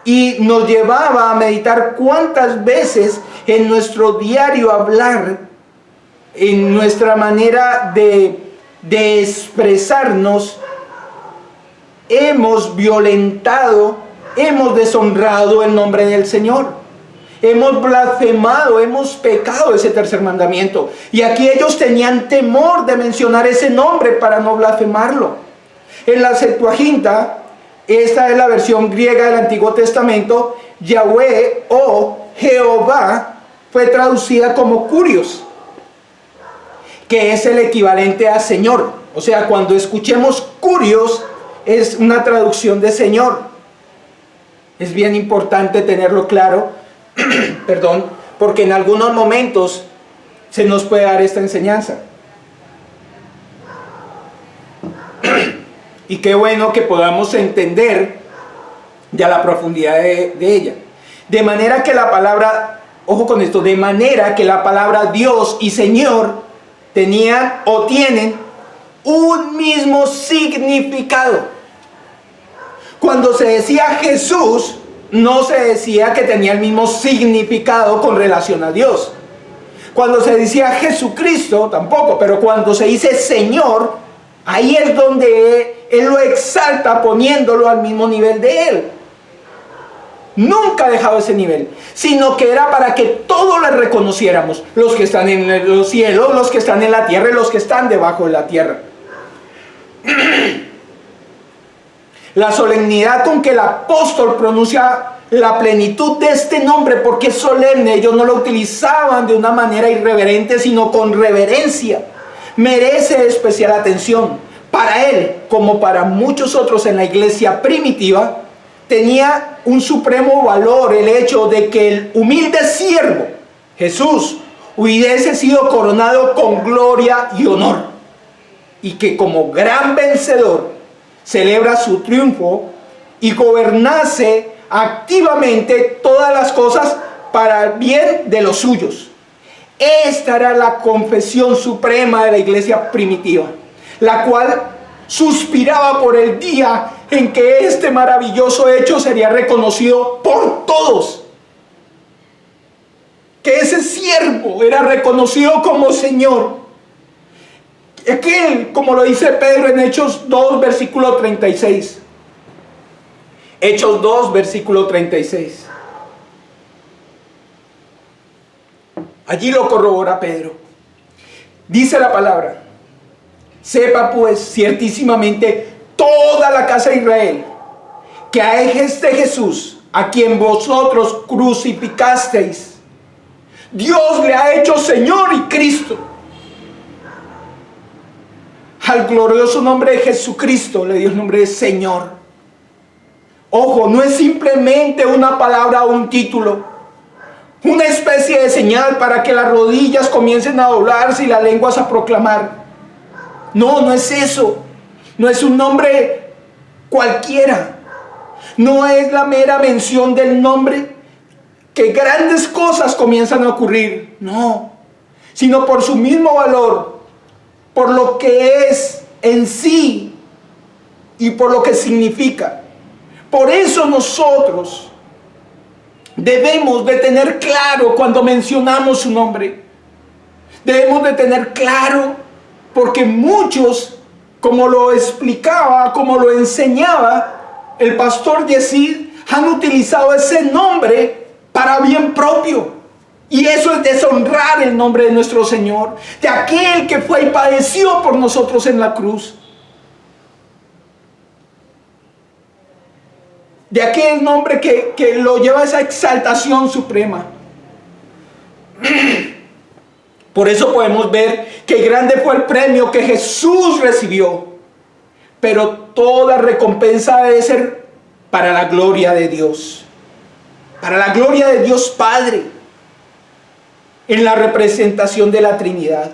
Speaker 1: Y nos llevaba a meditar cuántas veces en nuestro diario hablar, en nuestra manera de expresarnos, hemos violentado, hemos deshonrado el nombre del Señor. Hemos blasfemado, hemos pecado ese tercer mandamiento. Y aquí ellos tenían temor de mencionar ese nombre para no blasfemarlo. En la Septuaginta, esta es la versión griega del Antiguo Testamento, Yahweh o Jehová fue traducida como Kurios, que es el equivalente a Señor. O sea, cuando escuchemos Kurios, es una traducción de Señor. Es bien importante tenerlo claro, perdón, porque en algunos momentos se nos puede dar esta enseñanza. Y qué bueno que podamos entender ya la profundidad de ella. De manera que la palabra, ojo con esto, de manera que la palabra Dios y Señor tenían o tienen un mismo significado. Cuando se decía Jesús, no se decía que tenía el mismo significado con relación a Dios. Cuando se decía Jesucristo, tampoco, pero cuando se dice Señor, ahí es donde Él lo exalta poniéndolo al mismo nivel de Él. Nunca ha dejado ese nivel, sino que era para que todos le reconociéramos, los que están en los cielos, los que están en la tierra y los que están debajo de la tierra. La solemnidad con que el apóstol pronuncia la plenitud de este nombre, porque es solemne, ellos no lo utilizaban de una manera irreverente, sino con reverencia, merece especial atención. Para él, como para muchos otros en la iglesia primitiva, tenía un supremo valor el hecho de que el humilde siervo, Jesús, hubiese sido coronado con gloria y honor, y que como gran vencedor celebra su triunfo y gobernase activamente todas las cosas para el bien de los suyos. Esta era la confesión suprema de la iglesia primitiva, la cual
Speaker 2: suspiraba por el día en que este maravilloso hecho sería reconocido por todos. Que ese siervo era reconocido como Señor. Aquel, como lo dice Pedro en Hechos 2, versículo 36. Hechos 2, versículo 36. Allí lo corrobora Pedro. Dice la palabra: sepa pues ciertísimamente toda la casa de Israel que a este Jesús, a quien vosotros crucificasteis, Dios le ha hecho Señor y Cristo. Al glorioso nombre de Jesucristo le dio el nombre de Señor. Ojo, no es simplemente una palabra o un título, una especie de señal para que las rodillas comiencen a doblarse y las lenguas a proclamar. No, no es eso. No es un nombre cualquiera. No es la mera mención del nombre que grandes cosas comienzan a ocurrir. No, sino por su mismo valor, por lo que es en sí y por lo que significa. Por eso nosotros debemos de tener claro cuando mencionamos su nombre. Debemos de tener claro, porque muchos, como lo explicaba, como lo enseñaba el pastor Yesid, han utilizado ese nombre para bien propio. Y eso es deshonrar el nombre de nuestro Señor, de aquel que fue y padeció por nosotros en la cruz. De aquel nombre que lo lleva a esa exaltación suprema. Por eso podemos ver que grande fue el premio que Jesús recibió. Pero toda recompensa debe ser para la gloria de Dios. Para la gloria de Dios Padre. En la representación de la Trinidad.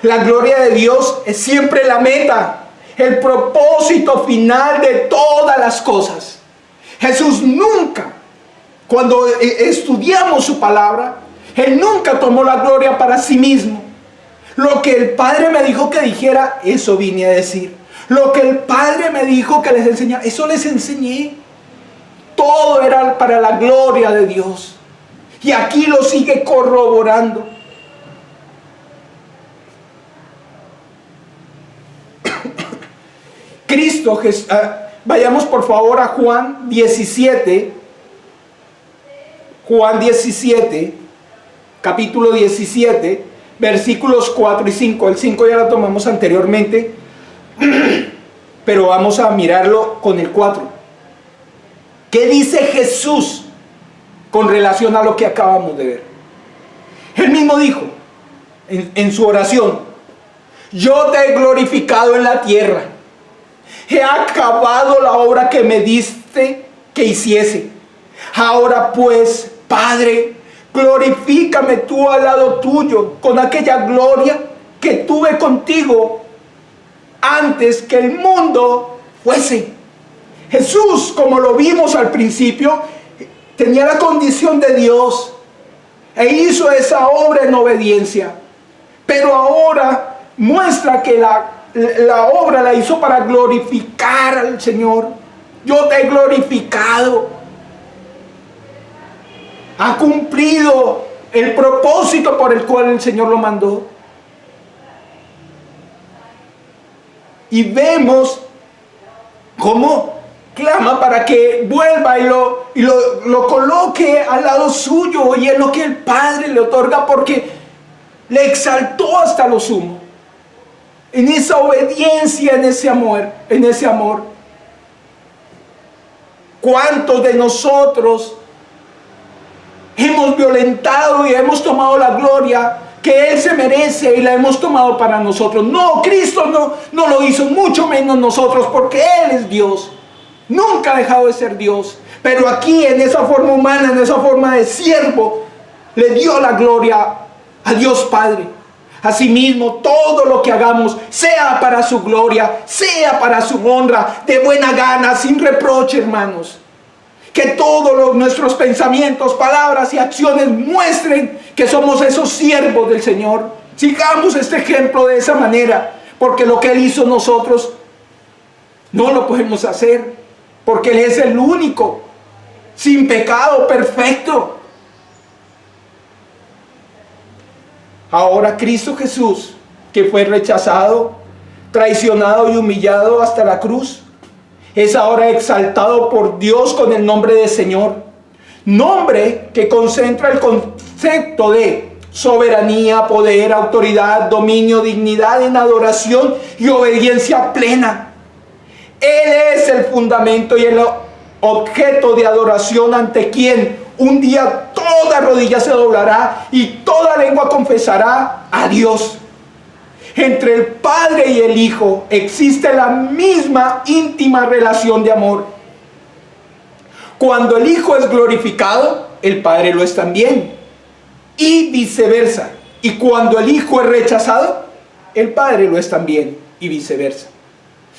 Speaker 2: La gloria de Dios es siempre la meta, el propósito final de todas las cosas. Jesús nunca, cuando estudiamos su palabra, Él nunca tomó la gloria para sí mismo. Lo que el Padre me dijo que dijera, eso vine a decir. Lo que el Padre me dijo que les enseñara, eso les enseñé. Todo era para la gloria de Dios. Y aquí lo sigue corroborando. Cristo, vayamos por favor a Juan 17. Juan 17, capítulo 17, versículos 4 y 5. El 5 ya lo tomamos anteriormente, pero vamos a mirarlo con el 4. ¿Qué dice Jesús con relación a lo que acabamos de ver? Él mismo dijo en su oración: yo te he glorificado en la tierra, he acabado la obra que me diste que hiciese. Ahora pues, Padre, glorifícame tú al lado tuyo con aquella gloria que tuve contigo antes que el mundo fuese. Jesús, como lo vimos al principio, tenía la condición de Dios e hizo esa obra en obediencia. Pero ahora muestra que la obra la hizo para glorificar al Señor. Yo te he glorificado. Ha cumplido el propósito por el cual el Señor lo mandó. Y vemos cómo clama para que vuelva y lo coloque al lado suyo, y es lo que el Padre le otorga, porque le exaltó hasta lo sumo, en esa obediencia, en ese amor. ¿Cuántos de nosotros hemos violentado y hemos tomado la gloria que Él se merece y la hemos tomado para nosotros? No, Cristo no lo hizo, mucho menos nosotros, porque Él es Dios. Nunca ha dejado de ser Dios. Pero aquí, en esa forma humana, en esa forma de siervo, le dio la gloria a Dios Padre. Asimismo, todo lo que hagamos, sea para su gloria, sea para su honra, de buena gana, sin reproche, hermanos. Que todos nuestros pensamientos, palabras y acciones muestren que somos esos siervos del Señor. Sigamos este ejemplo de esa manera, Porque lo que Él hizo nosotros no lo podemos hacer. Porque Él es el único, sin pecado, perfecto. Ahora Cristo Jesús, que fue rechazado, traicionado y humillado hasta la cruz, es ahora exaltado por Dios con el nombre de Señor. Nombre que concentra el concepto de soberanía, poder, autoridad, dominio, dignidad en adoración y obediencia plena. Él es el fundamento y el objeto de adoración ante quien un día toda rodilla se doblará y toda lengua confesará a Dios. Entre el Padre y el Hijo existe la misma íntima relación de amor. Cuando el Hijo es glorificado, el Padre lo es también. Y viceversa. Y cuando el Hijo es rechazado, el Padre lo es también. Y viceversa.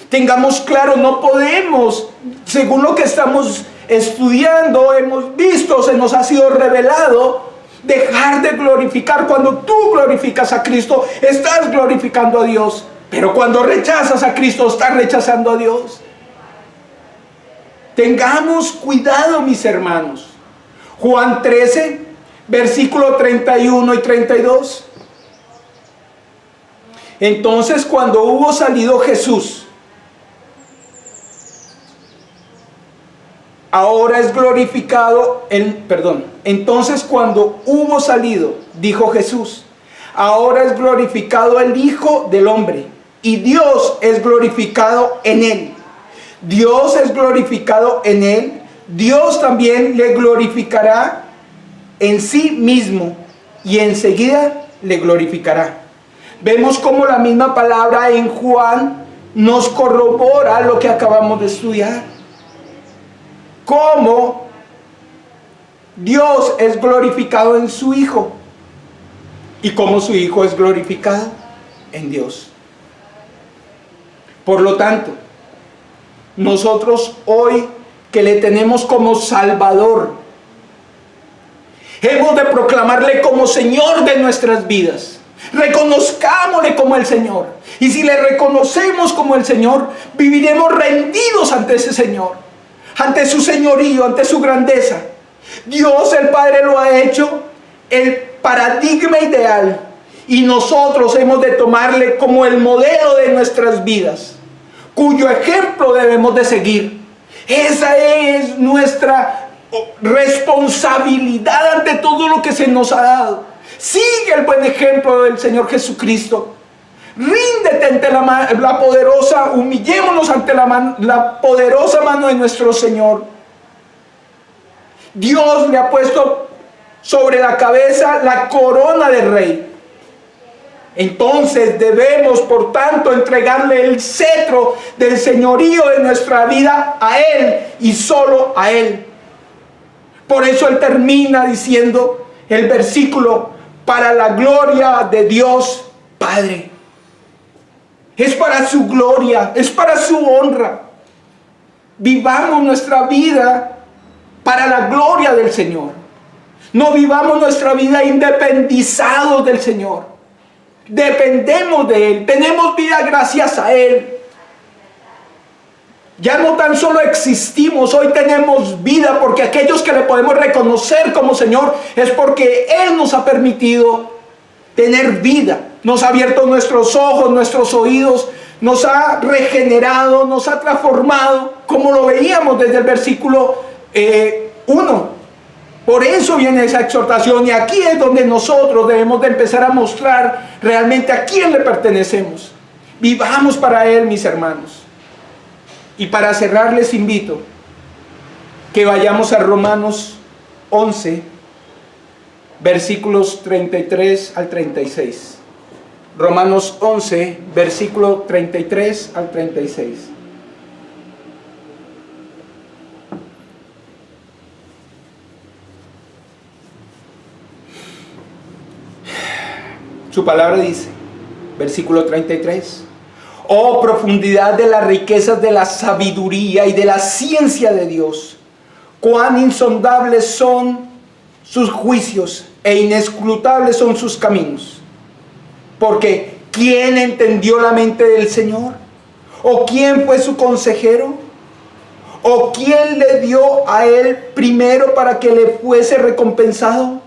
Speaker 2: Tengamos claro, no podemos, según lo que estamos estudiando, hemos visto, se nos ha sido revelado, dejar de glorificar. Cuando tú glorificas a Cristo, estás glorificando a Dios. Pero cuando rechazas a Cristo, estás rechazando a Dios. Tengamos cuidado, mis hermanos. Juan 13, versículo 31 y 32. Entonces, cuando hubo salido Jesús, ahora es glorificado entonces cuando hubo salido, dijo Jesús, ahora es glorificado el Hijo del Hombre, y Dios es glorificado en él. Dios es glorificado en él, Dios también le glorificará en sí mismo, y enseguida le glorificará. Vemos como la misma palabra en Juan nos corrobora lo que acabamos de estudiar. Cómo Dios es glorificado en su Hijo y cómo su Hijo es glorificado en Dios. Por lo tanto, nosotros hoy que le tenemos como Salvador, hemos de proclamarle como Señor de nuestras vidas. Reconozcámosle como el Señor. Y si le reconocemos como el Señor, viviremos rendidos ante ese Señor, ante su señorío, ante su grandeza. Dios el Padre lo ha hecho el paradigma ideal y nosotros hemos de tomarle como el modelo de nuestras vidas, cuyo ejemplo debemos de seguir. Esa es nuestra responsabilidad ante todo lo que se nos ha dado. Sigue el buen ejemplo del Señor Jesucristo. Ríndete ante la poderosa, humillémonos ante la poderosa mano de nuestro Señor. Dios le ha puesto sobre la cabeza la corona de rey. Entonces debemos, por tanto, entregarle el cetro del señorío de nuestra vida a Él y solo a Él. Por eso Él termina diciendo el versículo: para la gloria de Dios Padre. Es para su gloria, es para su honra. Vivamos nuestra vida para la gloria del Señor. No vivamos nuestra vida independizados del Señor. Dependemos de Él. Tenemos vida gracias a Él. Ya no tan solo existimos, hoy tenemos vida, porque aquellos que le podemos reconocer como Señor es porque Él nos ha permitido tener vida. Nos ha abierto nuestros ojos, nuestros oídos, nos ha regenerado, nos ha transformado, como lo veíamos desde el versículo 1. Por eso viene esa exhortación, y aquí es donde nosotros debemos de empezar a mostrar realmente a quién le pertenecemos. Vivamos para Él, mis hermanos. Y para cerrar les invito que vayamos a Romanos 11, versículos 33 al 36. Romanos 11, versículo 33 al 36. Su palabra dice, versículo 33: oh profundidad de las riquezas de la sabiduría y de la ciencia de Dios, cuán insondables son sus juicios e inescrutables son sus caminos. Porque ¿Quién entendió la mente del Señor? ¿O quién fue su consejero? ¿O quién le dio a él primero para que le fuese recompensado?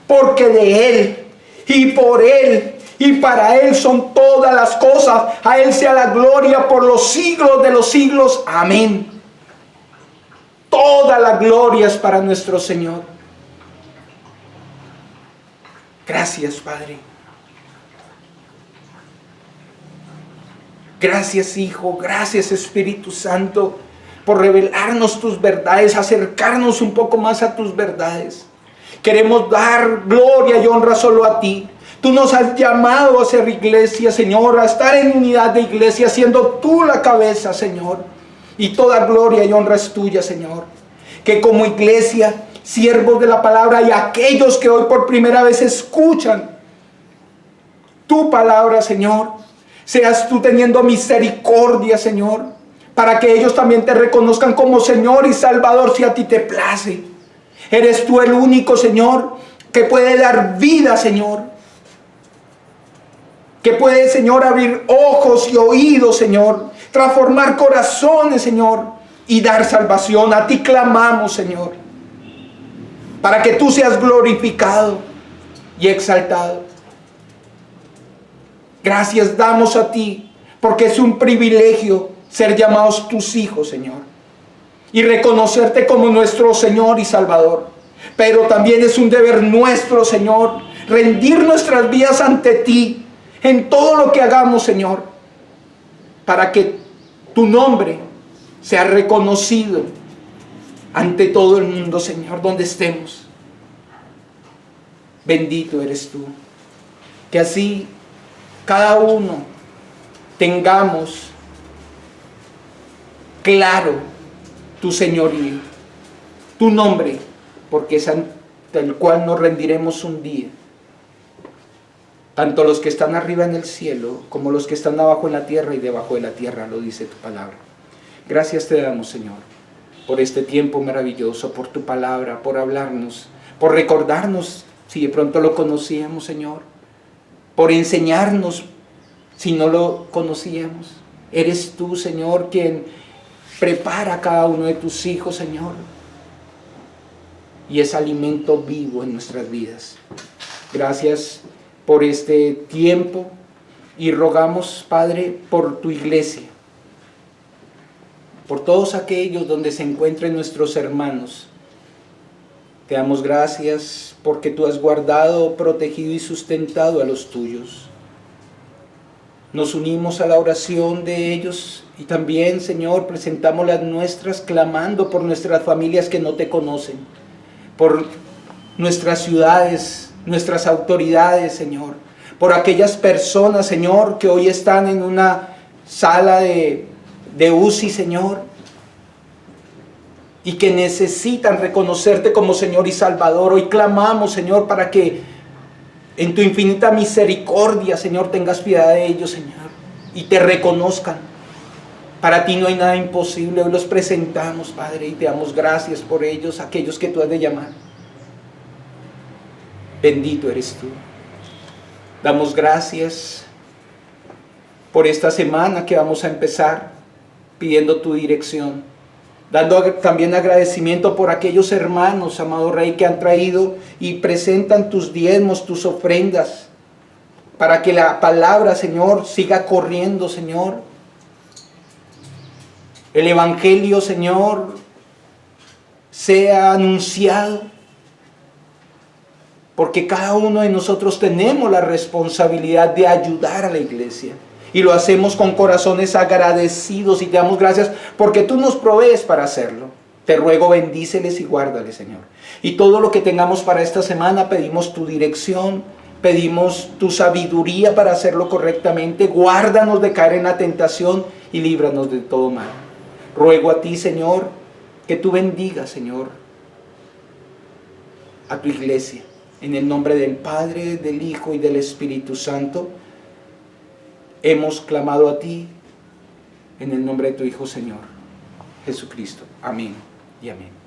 Speaker 2: Porque de él y por él y para él son todas las cosas. A él sea la gloria por los siglos de los siglos. Amén. Toda la gloria es para nuestro Señor. Gracias, Padre. Gracias, Hijo. Gracias, Espíritu Santo, por revelarnos tus verdades, acercarnos un poco más a tus verdades. Queremos dar gloria y honra solo a ti. Tú nos has llamado a ser iglesia, Señor, a estar en unidad de iglesia, siendo tú la cabeza, Señor. Y toda gloria y honra es tuya, Señor. Que como iglesia, siervos de la palabra y aquellos que hoy por primera vez escuchan tu palabra, Señor, seas tú teniendo misericordia, Señor, para que ellos también te reconozcan como Señor y Salvador si a ti te place. Eres tú el único, Señor, que puede dar vida, Señor. Que puede, Señor, abrir ojos y oídos, Señor. Transformar corazones, Señor, y dar salvación. A ti clamamos, Señor, para que tú seas glorificado y exaltado. Gracias damos a ti, porque es un privilegio ser llamados tus hijos, Señor, y reconocerte como nuestro Señor y Salvador. Pero también es un deber nuestro, Señor, rendir nuestras vidas ante ti en todo lo que hagamos, Señor, para que tu nombre sea reconocido ante todo el mundo, Señor, donde estemos. Bendito eres tú. Que así cada uno tengamos claro tu señorío, tu nombre, porque es ante el cual nos rendiremos un día. Tanto los que están arriba en el cielo como los que están abajo en la tierra y debajo de la tierra, lo dice tu palabra. Gracias te damos, Señor, por este tiempo maravilloso, por tu palabra, por hablarnos, por recordarnos si de pronto lo conocíamos, Señor, por enseñarnos si no lo conocíamos. Eres tú, Señor, quien prepara a cada uno de tus hijos, Señor, y es alimento vivo en nuestras vidas. Gracias por este tiempo y rogamos, Padre, por tu iglesia, por todos aquellos donde se encuentren nuestros hermanos. Te damos gracias porque tú has guardado, protegido y sustentado a los tuyos. Nos unimos a la oración de ellos y también, Señor, presentamos las nuestras, clamando por nuestras familias que no te conocen, por nuestras ciudades, nuestras autoridades, Señor, por aquellas personas, Señor, que hoy están en una sala de UCI, Señor, y que necesitan reconocerte como Señor y Salvador. Hoy clamamos, Señor, para que en tu infinita misericordia, Señor, tengas piedad de ellos, Señor, y te reconozcan. Para ti no hay nada imposible. Hoy los presentamos, Padre, y te damos gracias por ellos, aquellos que tú has de llamar. Bendito eres tú. Damos gracias por esta semana que vamos a empezar, pidiendo tu dirección, dando también agradecimiento por aquellos hermanos, amado Rey, que han traído y presentan tus diezmos, tus ofrendas, para que la palabra, Señor, siga corriendo, Señor. El Evangelio, Señor, sea anunciado, porque cada uno de nosotros tenemos la responsabilidad de ayudar a la iglesia. Y lo hacemos con corazones agradecidos y te damos gracias porque tú nos provees para hacerlo. Te ruego, bendíceles y guárdales, Señor. Y todo lo que tengamos para esta semana, pedimos tu dirección, pedimos tu sabiduría para hacerlo correctamente. Guárdanos de caer en la tentación y líbranos de todo mal. Ruego a ti, Señor, que tú bendigas, Señor, a tu iglesia. En el nombre del Padre, del Hijo y del Espíritu Santo, hemos clamado a ti en el nombre de tu Hijo, Señor Jesucristo. Amén y amén.